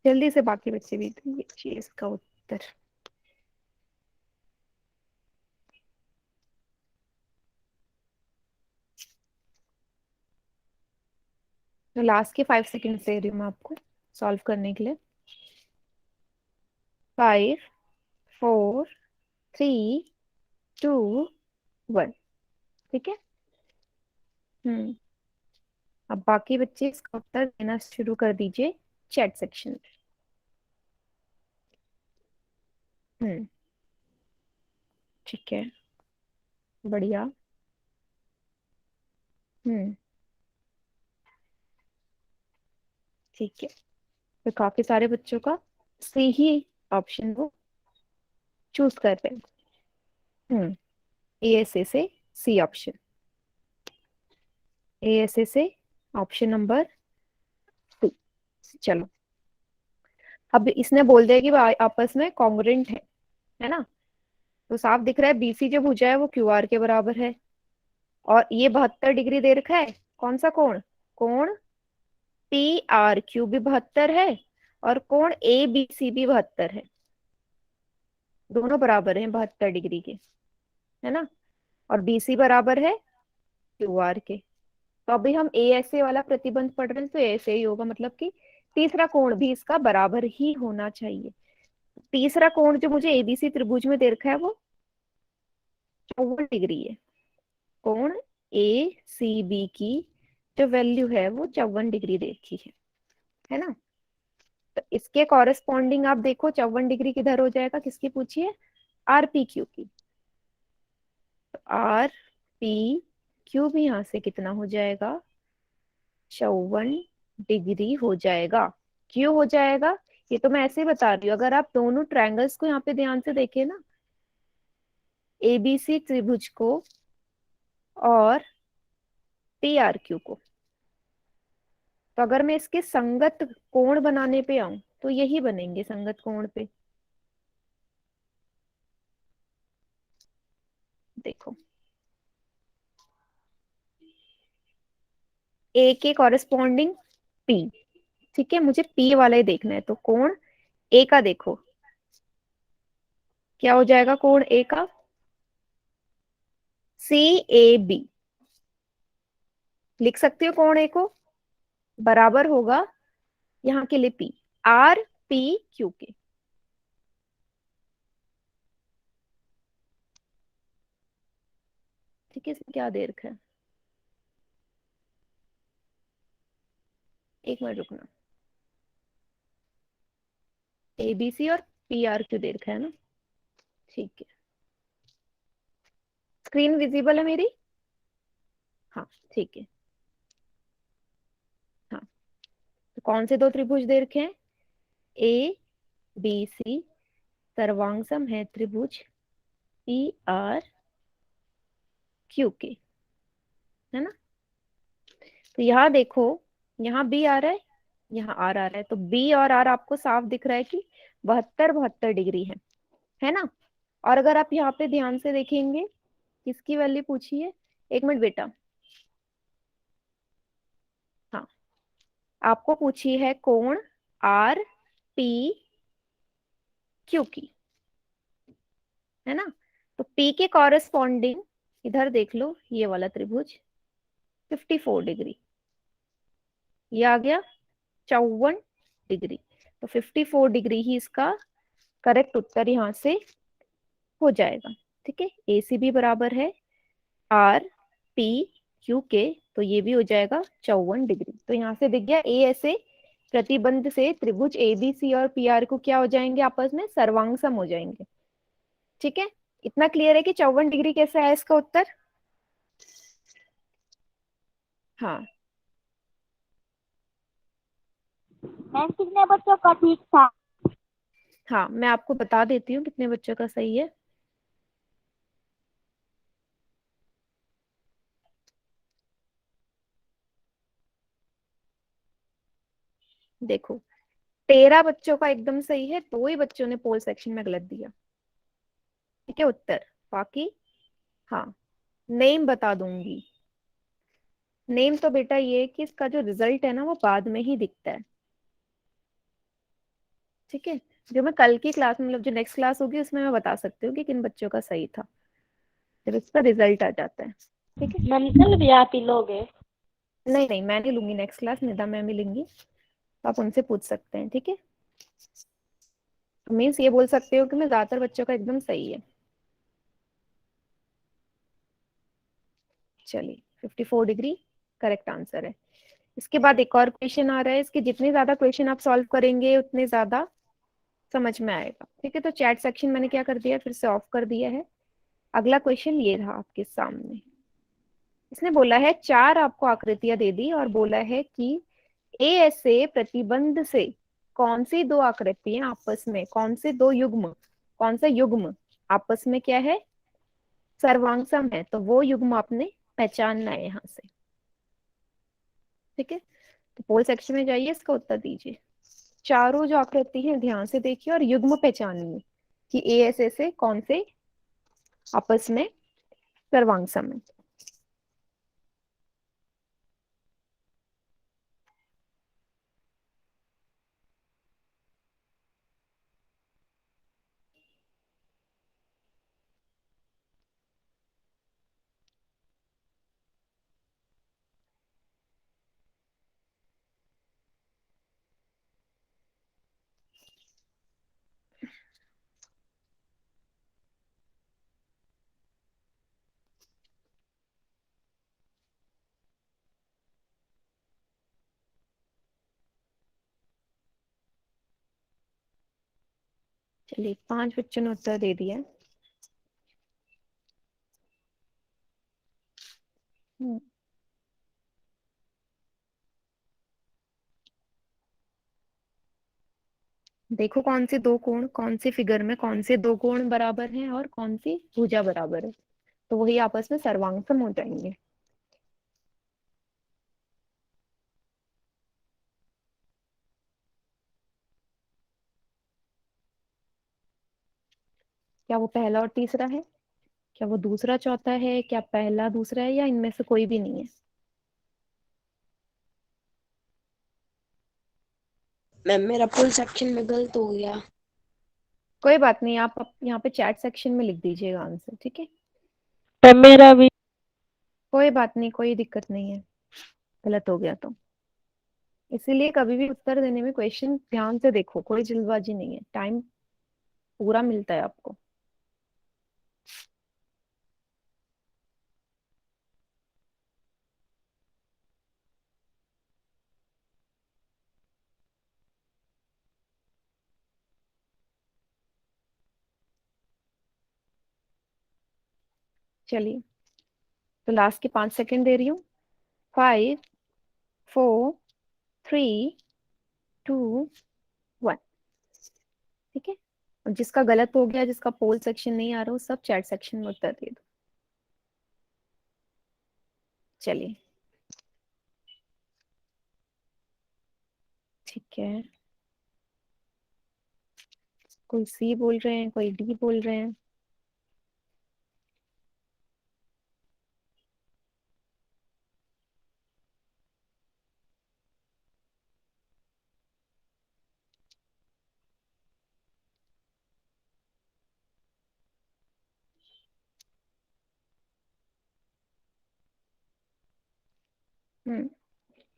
जल्दी से बाकी बच्चे भी दीजिए इसका उत्तर। तो लास्ट के 5 सेकंड दे रही हूँ मैं आपको सॉल्व करने के लिए। 5, 4, 3, 2, 1। ठीक है। हम्म, अब बाकी बच्चे इसका उत्तर देना शुरू कर दीजिए चैट सेक्शन में। ठीक है, बढ़िया। हम्म, ठीक है, तो काफी सारे बच्चों का सी ही ऑप्शन वो चूज कर रहे हैं। ए एस ए से सी ऑप्शन, ए एस ए से ऑप्शन नंबर 2। चलो, अब इसने बोल दिया कि वो आपस में कॉन्ग्रुएंट है ना। तो साफ दिख रहा है बीसी जो भुजा है वो क्यू आर के बराबर है, और ये 72 डिग्री दे रखा है। कौन सा कोण? कोण पी आर क्यू भी 72 है, और कोण ए बी सी भी 72 है। दोनों बराबर हैं 72 डिग्री के, है ना। और बीसी बराबर है क्यू आर के। तो अभी हम ए ऐसे वाला प्रतिबंध पढ़ रहे हैं तो ऐसे ही होगा, मतलब कि तीसरा कोण भी इसका बराबर ही होना चाहिए। तीसरा कोण जो मुझे एबीसी त्रिभुज में दे रखा है वो 54 डिग्री है। कोण ए सी बी की जो वैल्यू है वो 54 डिग्री दे रखी है ना। तो इसके कॉरेस्पॉन्डिंग आप देखो 54 डिग्री किधर हो जाएगा, किसकी पूछिए? आर पी क्यू की। तो आर पी क्यू भी यहां से कितना हो जाएगा? 54 डिग्री हो जाएगा। क्यों हो जाएगा? ये तो मैं ऐसे ही बता रही हूँ। अगर आप दोनों ट्रायंगल्स को यहाँ पे ध्यान से देखें ना, एबीसी त्रिभुज को और पी आर क्यू को, तो अगर मैं इसके संगत कोण बनाने पे आऊं तो यही बनेंगे संगत कोण पे। देखो, ए के कॉरेस्पॉन्डिंग पी। ठीक है, मुझे पी वाला ही देखना है, तो कोण ए का देखो क्या हो जाएगा। कोण ए का CAB लिख सकते हो कोण ए को, बराबर होगा यहाँ के लिए P, RPQ के। ठीक है, इसमें क्या दे रखा है, एक मिनट रुकना, ABC और PRQ दे रखा है ना। ठीक है, स्क्रीन विजिबल है मेरी? हाँ ठीक है। हाँ, तो कौन से दो त्रिभुज दे रखे हैं, ABC, सर्वांग है त्रिभुज PRQ, है ना। तो यहाँ देखो, यहाँ B आ रहा है, यहाँ R आ रहा है, तो B और R आपको साफ दिख रहा है कि 72 डिग्री है ना। और अगर आप यहाँ पे ध्यान से देखेंगे, किसकी वैल्यू पूछी है, एक मिनट बेटा, हाँ, आपको पूछी है कोण RPQ की, है ना। तो P के कॉरेस्पॉन्डिंग इधर देख लो, ये वाला त्रिभुज 54 डिग्री, ये आ गया 54 डिग्री। तो 54 डिग्री ही इसका करेक्ट उत्तर यहाँ से हो जाएगा। ठीक है, ACB बराबर है RPQ के, तो ये भी हो जाएगा 54 डिग्री। तो यहाँ से दिख गया ए ऐसे प्रतिबंध से त्रिभुज ABC और PR को क्या हो जाएंगे, आपस में सर्वांग सम हो जाएंगे। ठीक है, इतना क्लियर है कि 54 डिग्री कैसे आया इसका उत्तर। हाँ, मैम कितने बच्चों का ठीक था? हाँ मैं आपको बता देती हूँ कितने बच्चों का सही है। देखो, 13 बच्चों का एकदम सही है, 2 ही बच्चों ने पोल सेक्शन में गलत दिया। ठीक है उत्तर, बाकी हाँ नेम बता दूंगी। नेम तो बेटा ये है कि इसका जो रिजल्ट है ना वो बाद में ही दिखता है। ठीक है, जो मैं कल की क्लास में, मतलब जो नेक्स्ट क्लास होगी उसमें मैं बता सकती हूँ कि किन बच्चों का सही था, जब इसका रिजल्ट आ जाता है। ठीक है, मैम कल भी आप ही लोगे? नहीं नहीं मैं नहीं लूंगी नेक्स्ट क्लास, निदा मैम ही लेंगी, तो आप उनसे पूछ सकते हैं। ठीक है, तो मीन्स ये बोल सकते हो कि मैं ज्यादातर बच्चों का एकदम सही है। चलिए 54 डिग्री करेक्ट आंसर है। इसके बाद एक और क्वेश्चन आ रहा है, इसके जितने ज्यादा क्वेश्चन आप सॉल्व करेंगे उतने ज्यादा समझ में आएगा। ठीक है, तो चैट सेक्शन मैंने क्या कर दिया, फिर से ऑफ कर दिया है। अगला क्वेश्चन ये रहा आपके सामने, इसने बोला है 4 आपको आकृतियां दे दी और बोला है कि ए ऐसे प्रतिबंध से कौन सी दो आकृतियां आपस में, कौन से दो युग्म, कौन सा युग्म आपस में क्या है, सर्वांगसम है। तो वो युग्म आपने पहचानना है यहाँ से। ठीक है, तो पोल सेक्शन में जाइए, इसका उत्तर दीजिए। चारों जो आकृति है ध्यान से देखिए और युग्म पहचानिए कि ए ऐसे से कौन से आपस में सर्वांगसम है। चलिए 5 बच्चों ने उत्तर दे दिया। हम्म, देखो कौन से दो कोण, कौन से फिगर में कौन से दो कोण बराबर हैं और कौन सी भुजा बराबर है, तो वही आपस में सर्वांगसम हो जाएंगे। क्या वो पहला और तीसरा है, क्या वो दूसरा चौथा है, क्या पहला दूसरा है, या इनमें से कोई भी नहीं है। मैम मेरा फुल सेक्शन में गलत हो गया। कोई बात नहीं, आप यहाँ पे चैट सेक्शन में लिख दीजिएगा आंसर। ठीक है, मेरा भी। कोई बात नहीं, कोई दिक्कत नहीं है, गलत हो गया तो। इसीलिए कभी भी उत्तर देने में क्वेश्चन ध्यान से देखो, कोई जल्दबाजी नहीं है, टाइम पूरा मिलता है आपको। चलिए, तो लास्ट के 5 सेकंड दे रही हूँ। 5, 4, 3, 2, 1। ठीक है, और जिसका गलत हो गया, जिसका पोल सेक्शन नहीं आ रहा, वो सब चैट सेक्शन में उत्तर दे दो। चलिए, ठीक है। कोई सी बोल रहे हैं, कोई डी बोल रहे हैं।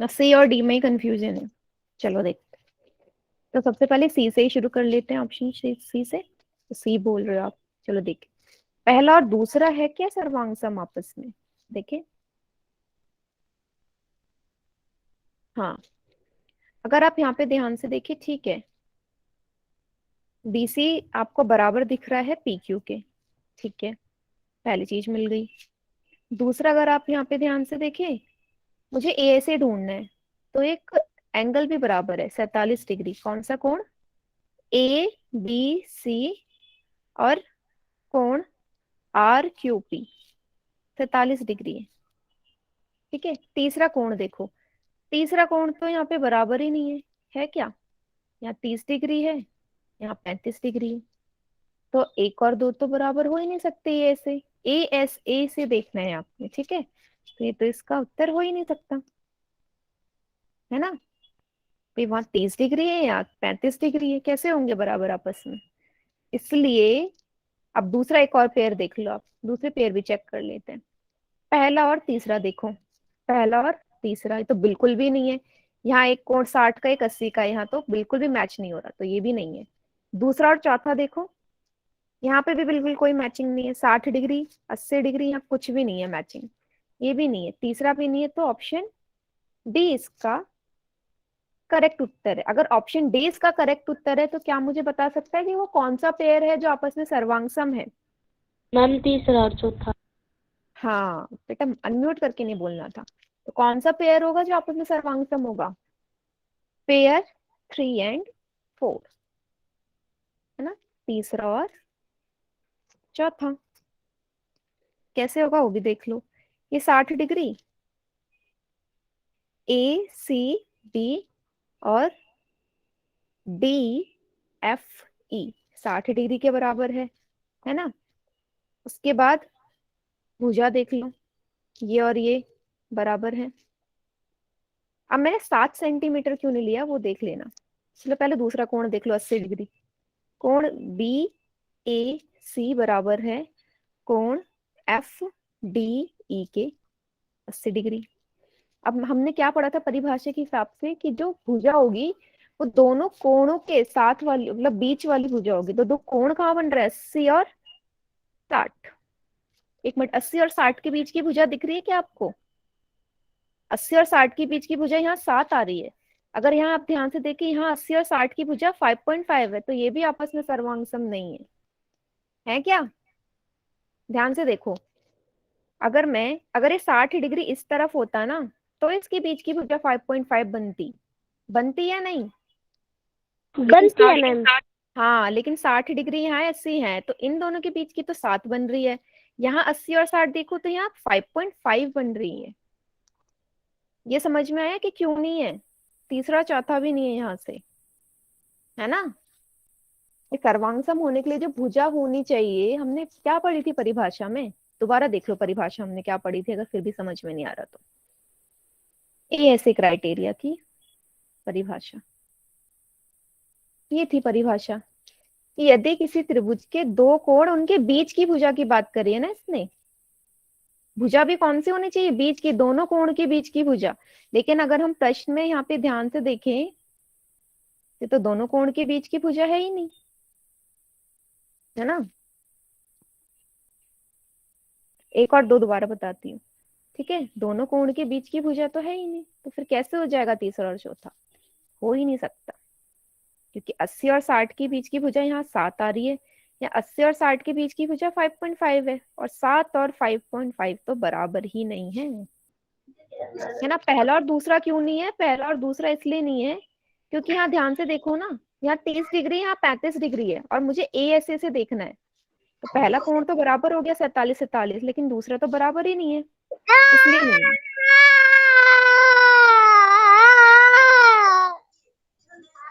ना, सी और डी में ही कंफ्यूजन है। चलो देख, तो सबसे पहले सी से ही शुरू कर लेते हैं, ऑप्शन सी से। तो सी बोल रहे हो आप, चलो देखें। पहला और दूसरा है क्या सर्वांग आपस में? देखें, हाँ, अगर आप यहाँ पे ध्यान से देखिए, ठीक है, बीसी आपको बराबर दिख रहा है पीक्यू के। ठीक है, पहली चीज मिल गई। दूसरा, अगर आप यहाँ पे ध्यान से देखें, मुझे ए से ढूंढना है, तो एक एंगल भी बराबर है 47 डिग्री। कौन सा कोण? ए बी सी और कोण आर क्यू पी 47 डिग्री है। ठीक है, तीसरा कोण देखो, तीसरा कोण तो यहाँ पे बराबर ही नहीं है क्या? यहाँ 30 डिग्री है, यहाँ 35 डिग्री है। तो एक और दो तो बराबर हो ही नहीं सकते ए से। ए से देखना है आपने, ठीक है, तो ये तो इसका उत्तर हो ही नहीं सकता, है ना? भाई वहां 30 डिग्री है, यहाँ 35 डिग्री है, कैसे होंगे बराबर आपस में? इसलिए अब दूसरा एक और पेयर देख लो आप, दूसरे पेयर भी चेक कर लेते हैं। पहला और तीसरा देखो, पहला और तीसरा, ये तो बिल्कुल भी नहीं है। यहाँ एक कोण 60 का, एक 80 का, यहाँ तो बिल्कुल भी मैच नहीं हो रहा, तो ये भी नहीं है। दूसरा और चौथा देखो, यहाँ पे भी बिल्कुल कोई मैचिंग नहीं है, 60 डिग्री 80 डिग्री, यहाँ कुछ भी नहीं है मैचिंग, ये भी नहीं है, तीसरा भी नहीं है। तो ऑप्शन डी इसका करेक्ट उत्तर है। अगर ऑप्शन डी इसका करेक्ट उत्तर है, तो क्या मुझे बता सकता है कि वो कौन सा पेयर है जो आपस में सर्वांगसम है? मैम तीसरा और चौथा। हाँ बेटा, अनम्यूट करके नहीं बोलना था। तो कौन सा पेयर होगा जो आपस में सर्वांगसम होगा? पेयर 3 और 4, है ना? तीसरा और चौथा। कैसे होगा वो भी देख लो। ये 60 डिग्री, ए सी डी और डी एफ ई 60 डिग्री के बराबर है ना? उसके बाद भुजा देख लो, ये और ये बराबर है। अब मैंने 7 सेंटीमीटर क्यों नहीं लिया वो देख लेना। चलो पहले दूसरा कोण देख लो, 80 डिग्री। कोण बी ए सी बराबर है कोण एफ डी ई के 80 डिग्री। अब हमने क्या पढ़ा था परिभाषा के हिसाब से, कि जो भुजा होगी वो दोनों कोणों के साथ वाली, मतलब बीच वाली भुजा होगी। तो दो कोण कहाँ बन रहा है? 80 और 60। एक मिनट, 80 और 60 के बीच की भुजा दिख रही है क्या आपको? 80 और 60 के बीच की भुजा यहाँ 7 आ रही है। अगर यहाँ आप ध्यान से देखें, यहाँ 80 और 60 की भुजा 5.5 है, तो ये भी आपस में सर्वांगसम नहीं है क्या? ध्यान से देखो, अगर ये 60 डिग्री इस तरफ होता ना, तो इसके बीच की भुजा 5.5 बनती, बनती या नहीं? लेकिन बनती है 60, मैम। हाँ लेकिन 60 डिग्री यहाँ 80 है, तो इन दोनों के बीच की तो 7 बन रही है। यहाँ 80 और 60 देखो तो यहाँ 5.5 बन रही है। ये समझ में आया कि क्यों नहीं है? तीसरा चौथा भी नहीं है यहाँ से, है ना? ये सर्वांगसम होने के लिए जो भुजा होनी चाहिए, हमने क्या पढ़ी थी परिभाषा में? दोबारा देख लो परिभाषा हमने क्या पढ़ी थी, अगर फिर भी समझ में नहीं आ रहा तो। ये ऐसे क्राइटेरिया की परिभाषा, ये थी परिभाषा कि यदि किसी त्रिभुज के दो कोण, उनके बीच की भुजा की बात करी है ना इसने, भुजा भी कौन सी होनी चाहिए, बीच की, दोनों कोण के बीच की भुजा। लेकिन अगर हम प्रश्न में यहाँ पे ध्यान से देखें, ये तो दोनों कोण के बीच की भुजा है ही नहीं, है ना। एक और दो दोबारा बताती हूँ, ठीक है। दोनों कोण के बीच की भुजा तो है ही नहीं, तो फिर कैसे हो जाएगा तीसरा और चौथा, हो ही नहीं सकता। क्योंकि 80 और 60 के बीच की भुजा यहाँ 7 आ रही है, या 80 और 60 के बीच की भुजा 5.5 है, और 7 और 5.5 तो बराबर ही नहीं है ना। पहला और दूसरा क्यों नहीं है, पहला और दूसरा इसलिए नहीं है क्योंकि यहाँ ध्यान से देखो ना, यहाँ 30 डिग्री, यहाँ 35 डिग्री है, और मुझे ए ऐसे से देखना है। तो पहला कोण तो बराबर हो गया 47 47, लेकिन दूसरा तो बराबर ही नहीं है, इसलिए नहीं है।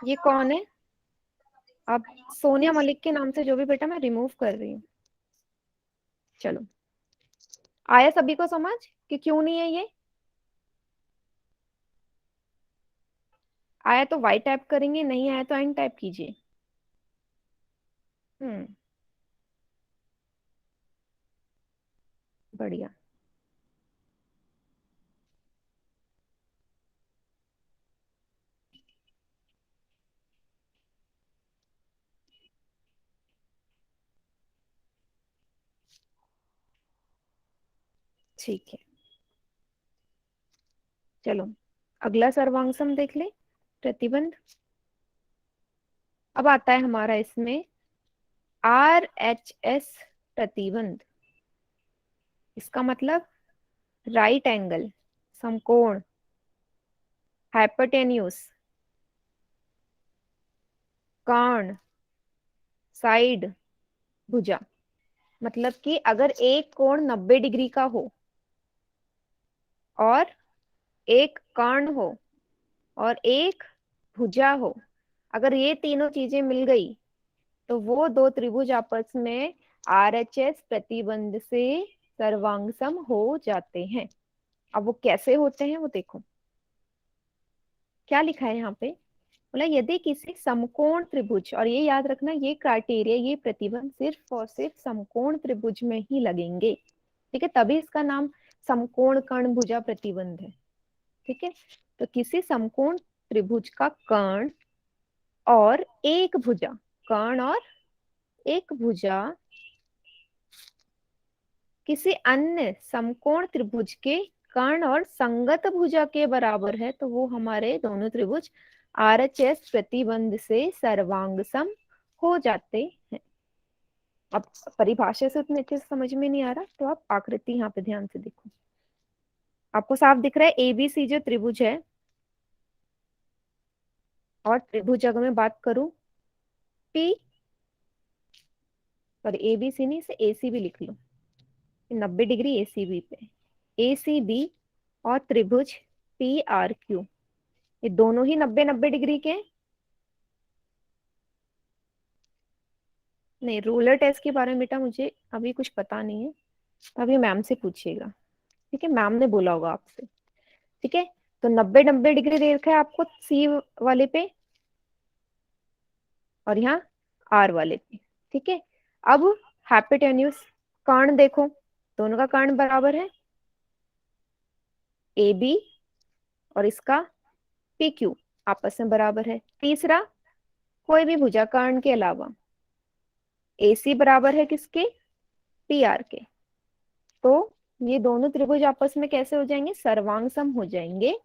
ये कौन है? अब सोनिया मलिक के नाम से जो भी बेटा मैं रिमूव कर रही हूँ। चलो, आया सभी को समझ कि क्यों नहीं है ये? आया तो वाई टाइप करेंगे, नहीं आया तो एन टाइप कीजिए। बढ़िया। ठीक है, चलो अगला सर्वांग देख ले, प्रतिबंध। अब आता है हमारा इसमें RHS प्रतिबंध। इसका मतलब राइट एंगल, समकोण, हाइपोटेन्यूज, कर्ण, साइड, भुजा। मतलब कि अगर एक कोण 90 डिग्री का हो, और एक कर्ण हो, और एक भुजा हो, अगर ये तीनों चीजें मिल गई तो वो दो त्रिभुज आपस में RHS प्रतिबंध से सर्वांगसम हो जाते हैं। अब वो कैसे होते हैं वो देखो, क्या लिखा है यहाँ पे। बोला यदि किसी समकोण त्रिभुज, और ये याद रखना, ये क्राइटेरिया, ये प्रतिबंध सिर्फ और सिर्फ समकोण त्रिभुज में ही लगेंगे, ठीक है। तभी इसका नाम समकोण कर्ण भुजा प्रतिबंध है, ठीक है। तो किसी समकोण त्रिभुज का कर्ण और एक भुजा, कर्ण और एक भुजा किसी अन्य समकोण त्रिभुज के कर्ण और संगत भुजा के बराबर है, तो वो हमारे दोनों त्रिभुज RHS प्रतिबंध से सर्वांगसम हो जाते हैं। अब परिभाषा से उतने अच्छे से समझ में नहीं आ रहा, तो आप आकृति यहाँ पे ध्यान से देखो। आपको साफ दिख रहा है ABC जो त्रिभुज है, और त्रिभुज अगर मैं बात करूं P, और ABC नहीं, से ACB लिख लो, 90 डिग्री ACB पे, ACB और त्रिभुज PRQ, ये दोनों ही 90-90 डिग्री के। नहीं, रूलर टेस्ट के बारे में बेटा मुझे अभी कुछ पता नहीं है, अभी मैम से पूछिएगा, ठीक है। मैम ने बोला होगा आपसे, ठीक है। तो 90-90 डिग्री दे रखा है आपको सी वाले पे, और यहाँ आर वाले पे, ठीक है। अब हाइपोटेन्यूज, कर्ण देखो, दोनों का कर्ण बराबर है AB, और इसका PQ आपस में बराबर है। तीसरा, कोई भी भुजा कर्ण के अलावा, AC बराबर है किसके, PR के। तो ये दोनों त्रिभुज आपस में कैसे हो जाएंगे, सर्वांगसम हो जाएंगे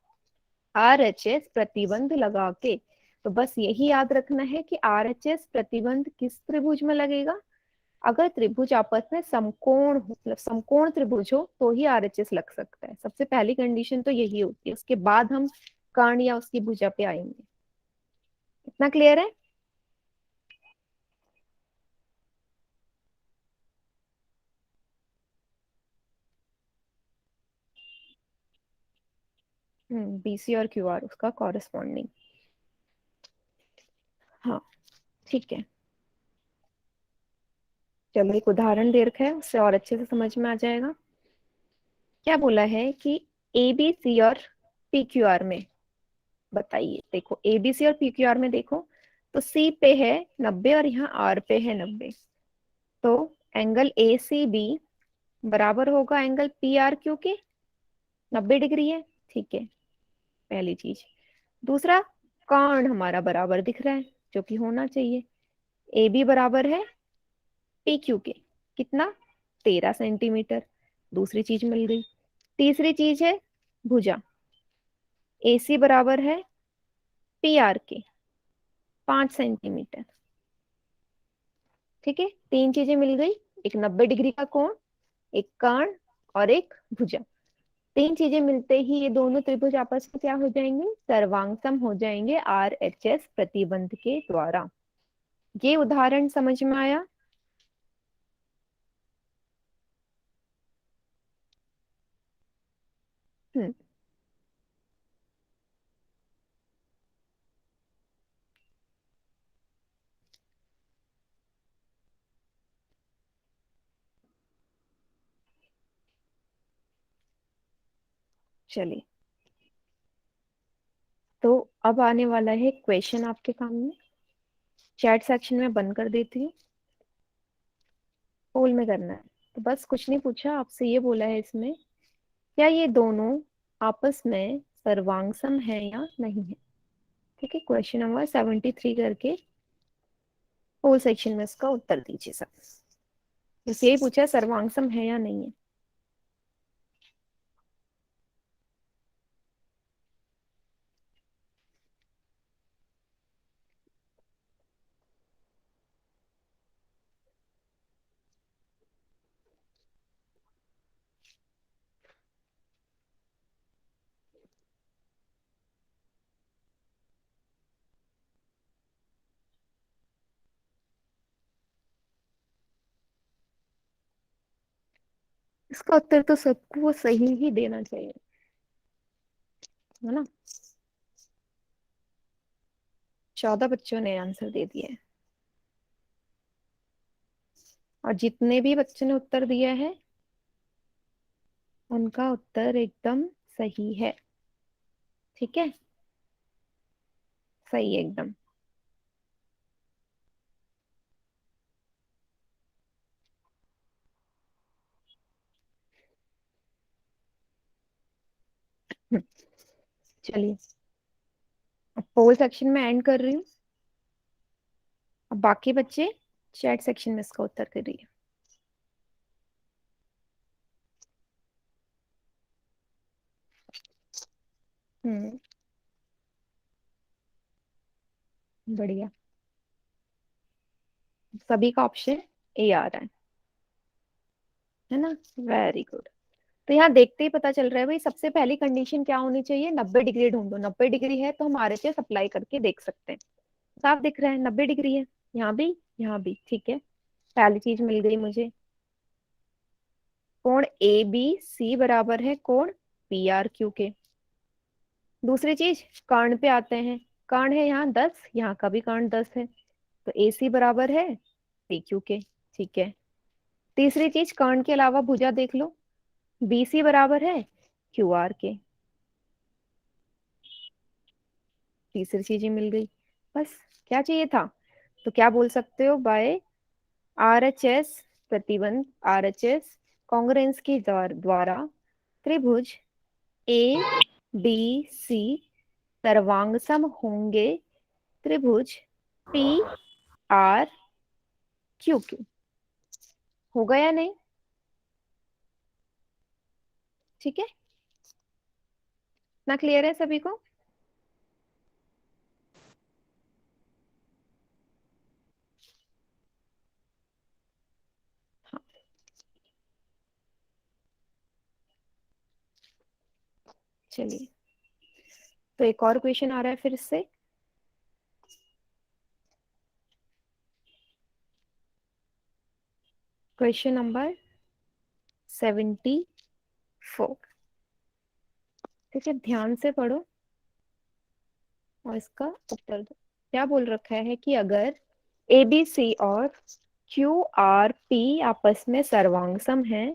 RHS प्रतिबंध लगा के। तो बस यही याद रखना है कि RHS प्रतिबंध किस त्रिभुज में लगेगा, अगर त्रिभुज आपस में समकोण हो, मतलब समकोण त्रिभुज हो, तो ही RHS लग सकता है। सबसे पहली कंडीशन तो यही होती है, उसके बाद हम कर्ण या उसकी भुजा पे आएंगे। इतना क्लियर है? BC और QR उसका कॉरेस्पॉन्डिंग, हाँ ठीक है। चलो एक उदाहरण दे रखा है, उससे और अच्छे से समझ में आ जाएगा। क्या बोला है कि ABC और PQR में, बताइए, देखो ABC और PQR में देखो, तो C पे है 90 और यहाँ R पे है 90, तो एंगल ACB बराबर होगा एंगल पी आर क्यू के, 90 डिग्री है, ठीक है, पहली चीज। दूसरा, कर्ण हमारा बराबर दिख रहा है, जो कि होना चाहिए। ए बी बराबर है पी क्यू के, कितना, 13 सेंटीमीटर, दूसरी चीज मिल गई। तीसरी चीज है भुजा, ए सी बराबर है पी आर के, 5 सेंटीमीटर, ठीक है, तीन चीजें मिल गई, एक 90 डिग्री का कोण, एक कर्ण, और एक भुजा। तीन चीजें मिलते ही ये दोनों त्रिभुज आपस में क्या हो जाएंगे, सर्वांग हो जाएंगे आर एच एस प्रतिबंध के द्वारा। ये उदाहरण समझ में आया? हम्म, चलिए, तो अब आने वाला है क्वेश्चन आपके सामने। चैट सेक्शन में बंद कर देती हूँ, पोल में करना है। तो बस कुछ नहीं पूछा आपसे, ये बोला है इसमें, क्या ये दोनों आपस में सर्वांगसम है या नहीं है। ठीक है, क्वेश्चन नंबर 73 करके पोल सेक्शन में इसका उत्तर दीजिए सब। बस यही पूछा है, सर्वांगसम है या नहीं है। इसका उत्तर तो सबको सही ही देना चाहिए, है ना। 14 बच्चों ने आंसर दे दिया है, और जितने भी बच्चों ने उत्तर दिया है उनका उत्तर एकदम सही है, ठीक है, सही है एकदम। चलिए, अब पोल सेक्शन में एंड कर रही हूँ। अब बाकी बच्चे चैट सेक्शन में इसका उत्तर करिए। हम्म, बढ़िया, सभी का ऑप्शन ए आ रहा है ना, वेरी गुड। तो यहाँ देखते ही पता चल रहा है भाई, सबसे पहली कंडीशन क्या होनी चाहिए, 90 डिग्री ढूंढो। 90 डिग्री है तो हम आरएचएस अप्लाई करके देख सकते हैं। साफ दिख रहा है 90 डिग्री है, यहाँ भी, यहाँ भी, ठीक है, पहली चीज मिल गई मुझे। कोण ए बी सी बराबर है कोण पी आर क्यू के। दूसरी चीज, कर्ण पे आते हैं। कर्ण है यहाँ 10, यहाँ का भी कर्ण 10 है, तो ए सी बराबर है पी क्यू के, ठीक है। तीसरी चीज, कर्ण के अलावा भुजा देख लो, बी सी बराबर है क्यू आर के। तीसरी चीज ही मिल गई, बस क्या चाहिए था। तो क्या बोल सकते हो, बाय आर एच एस प्रतिबंध, आर एच एस कॉन्ग्रेंस के द्वारा त्रिभुज ए बी सी सर्वांगसम होंगे त्रिभुज पी आर क्यू के। हो गया या नहीं, ठीक है ना, क्लियर है सभी को। हाँ, चलिए, तो एक और क्वेश्चन आ रहा है फिर से। क्वेश्चन नंबर 74, ठीक है, ध्यान से पढ़ो और इसका उत्तर दो। क्या बोल रखा है कि अगर ए बी सी और क्यू आर पी आपस में सर्वांगसम है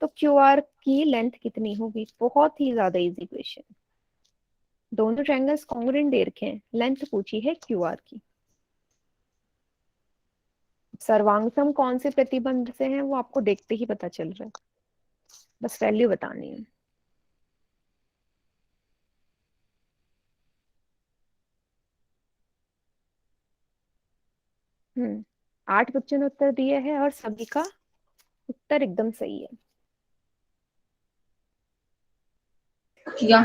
तो क्यू आर की लेंथ कितनी होगी। बहुत ही ज्यादा इजी क्वेश्चन, दोनों ट्रायंगल्स कॉन्ग्रुएंट दे रखे हैं, लेंथ पूछी है क्यू आर की। सर्वांग कौन से प्रतिबंध से है वो आपको देखते ही पता चल रहा है, बस वैल्यू बतानी है। हम्म 8 बच्चों ने उत्तर दिया है और सभी का उत्तर एकदम सही है। किया।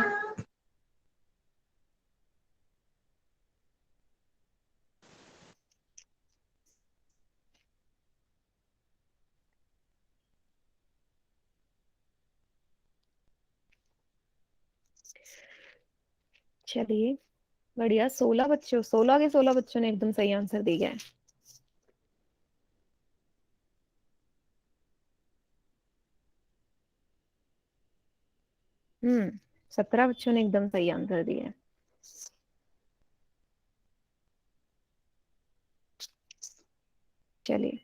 चलिए बढ़िया, 16 के 16 बच्चों ने एकदम सही आंसर दिया है। 17 बच्चों ने एकदम सही आंसर दिया है। चलिए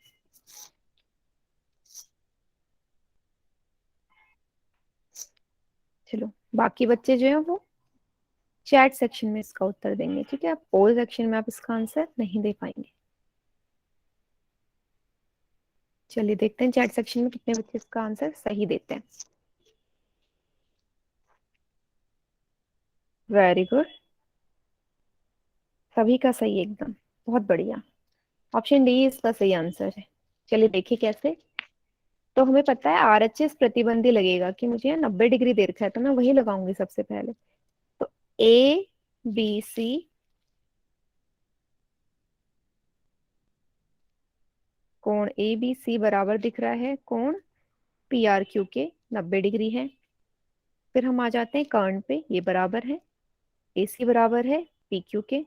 चलो, बाकी बच्चे जो है वो चैट सेक्शन में इसका उत्तर देंगे, ठीक है। आप पोल सेक्शन में आप इसका आंसर नहीं दे पाएंगे। चलिए देखते हैं चैट सेक्शन में कितने बच्चे इसका आंसर सही देते हैं। वेरी गुड, सभी का सही एकदम, बहुत बढ़िया। ऑप्शन डी इसका सही आंसर है। चलिए देखिए कैसे। तो हमें पता है आरएचएस प्रतिबंधी लगेगा कि मुझे 90 डिग्री दे रखा है, तो मैं वही लगाऊंगी सबसे पहले। तो ए बी सी, कोण ए बी सी बराबर दिख रहा है कोण पी आर क्यू के, 90 डिग्री है। फिर हम आ जाते हैं कर्ण पे, ये बराबर है, ए सी बराबर है पी क्यू के।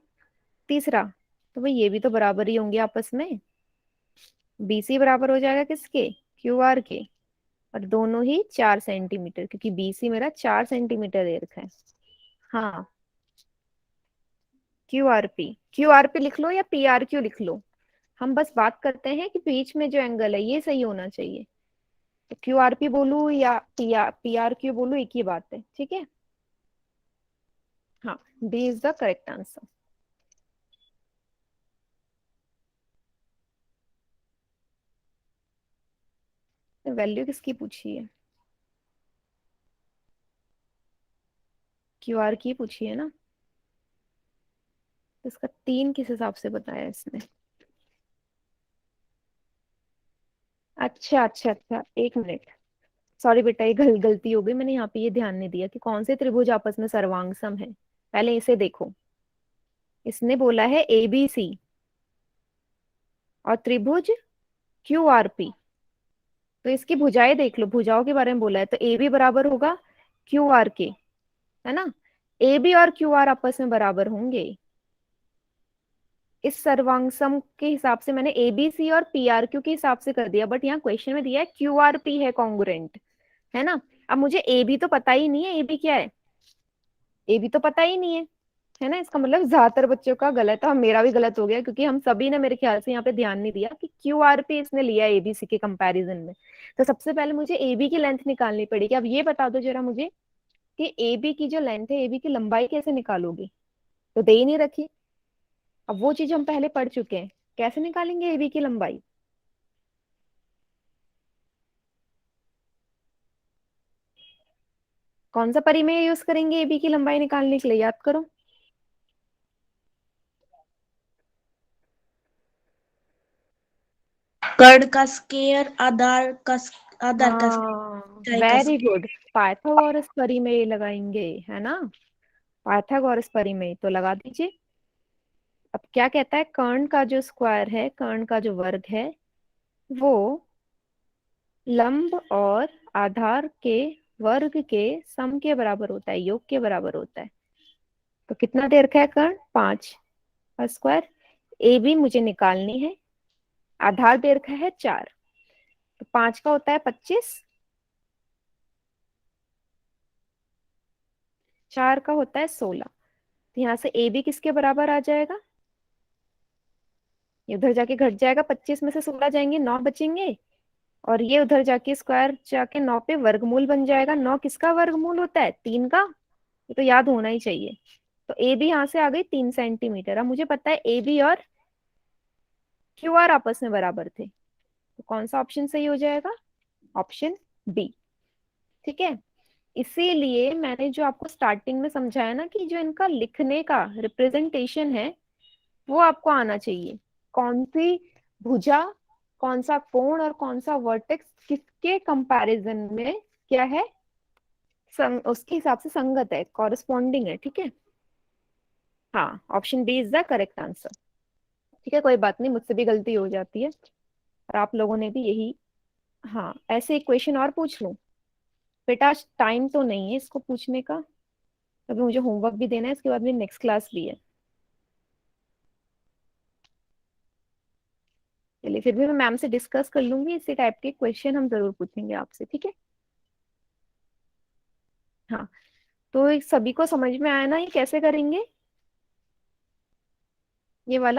तीसरा, तो भाई ये भी तो बराबर ही होंगे आपस में, बी सी बराबर हो जाएगा किसके, क्यू आर के। और दोनों ही 4 सेंटीमीटर, क्योंकि बी सी मेरा 4 सेंटीमीटर दे रखा है। हाँ, क्यू आर पी लिख लो या पी आर क्यू लिख लो, हम बस बात करते हैं कि बीच में जो एंगल है ये सही होना चाहिए। तो क्यू आर पी बोलू या पी आर क्यू बोलू, एक ही बात है, ठीक है। हाँ, D is the correct answer. Value किसकी पूछी है, क्यू आर की पूछी है ना। तो इसका 3 किस हिसाब से बताया इसने। अच्छा अच्छा अच्छा, एक मिनट, सॉरी बेटा, ये गलती हो गई, मैंने यहाँ पे ये ध्यान नहीं दिया कि कौन से त्रिभुज आपस में सर्वांग है। पहले इसे देखो, इसने बोला है एबीसी और त्रिभुज क्यू आर पी। तो इसकी भुजाएं देख लो, भुजाओं के बारे में बोला है, तो ए बी बराबर होगा क्यू आर के, है ना। ए बी और क्यू आर आपस में बराबर होंगे। इस सर्वांग के हिसाब से मैंने ए बी सी और पी आर क्यू के हिसाब से कर दिया, बट यहाँ क्वेश्चन में दिया है क्यू आर पी है कॉन्ग्रुएंट, है ना। अब मुझे ए बी तो पता ही नहीं है, ए बी क्या है, ए बी तो पता ही नहीं है ना। इसका मतलब ज्यादातर बच्चों का गलत है और मेरा भी गलत हो गया, क्योंकि हम सभी ने मेरे ख्याल से यहाँ पे ध्यान नहीं दिया कि क्यू आर पे इसने लिया एबीसी के कंपैरिजन में। तो सबसे पहले मुझे एबी की लेंथ निकालनी पड़ेगी। अब ये बता दो जरा मुझे कि एबी की जो लेंथ है, एबी की लंबाई कैसे निकालोगी, तो दे ही नहीं रखी। अब वो चीज हम पहले पढ़ चुके हैं, कैसे निकालेंगे एबी की लंबाई। कौन सा परिमेय यूज करेंगे एबी की लंबाई निकालने के लिए, याद करो। कर्ण का स्क्वायर, आधार का हाँ, इकाई का वेरी गुड, पाइथागोरस परिमेय लगाएंगे, है ना। पाइथागोरस परिमेय तो लगा दीजिए। अब क्या कहता है, कर्ण का जो स्क्वायर है, कर्ण का जो वर्ग है, वो लंब और आधार के वर्ग के सम के बराबर होता है, योग के बराबर होता है। तो कितना दे रखा है कर्ण, 5 का स्क्वायर। ए बी मुझे निकालनी है, आधार दे रखा है 4, तो 5 का होता है 25, 4 का होता है 16। तो यहाँ से ए बी किसके बराबर आ जाएगा, ये उधर जाके घट जाएगा, 25 में से 16 जाएंगे, 9 बचेंगे। और ये उधर जाके स्क्वायर जाके 9 पे वर्गमूल बन जाएगा। 9 किसका वर्गमूल होता है, 3 का, ये तो याद होना ही चाहिए। तो ए बी यहाँ से आ गई 3 सेंटीमीटर। अब मुझे पता है ए बी और क्यू आर आपस में बराबर थे। तो कौन सा ऑप्शन सही हो जाएगा? Option B. ठीक है, इसीलिए मैंने जो आपको स्टार्टिंग में समझाया ना कि जो इनका लिखने का रिप्रेजेंटेशन है वो आपको आना चाहिए। कौन सी भुजा, कौन सा कोण और कौन सा वर्टेक्स किसके कंपैरिजन में क्या है, उसके हिसाब से संगत है, कॉरेस्पॉन्डिंग है। ठीक है, हाँ, option B is the correct answer. ठीक है, कोई बात नहीं, मुझसे भी गलती हो जाती है और आप लोगों ने भी यही। हाँ, ऐसे एक क्वेश्चन और पूछ लूं बेटा? आज टाइम तो नहीं है इसको पूछने का, अभी मुझे होमवर्क भी देना है, इसके बाद मेरी नेक्स्ट क्लास भी है। चलिए, फिर भी मैं मैम से डिस्कस कर लूंगी, इसी टाइप के क्वेश्चन हम जरूर पूछेंगे आपसे। ठीक है, हाँ, तो सभी को समझ में आया ना ये कैसे करेंगे ये वाला?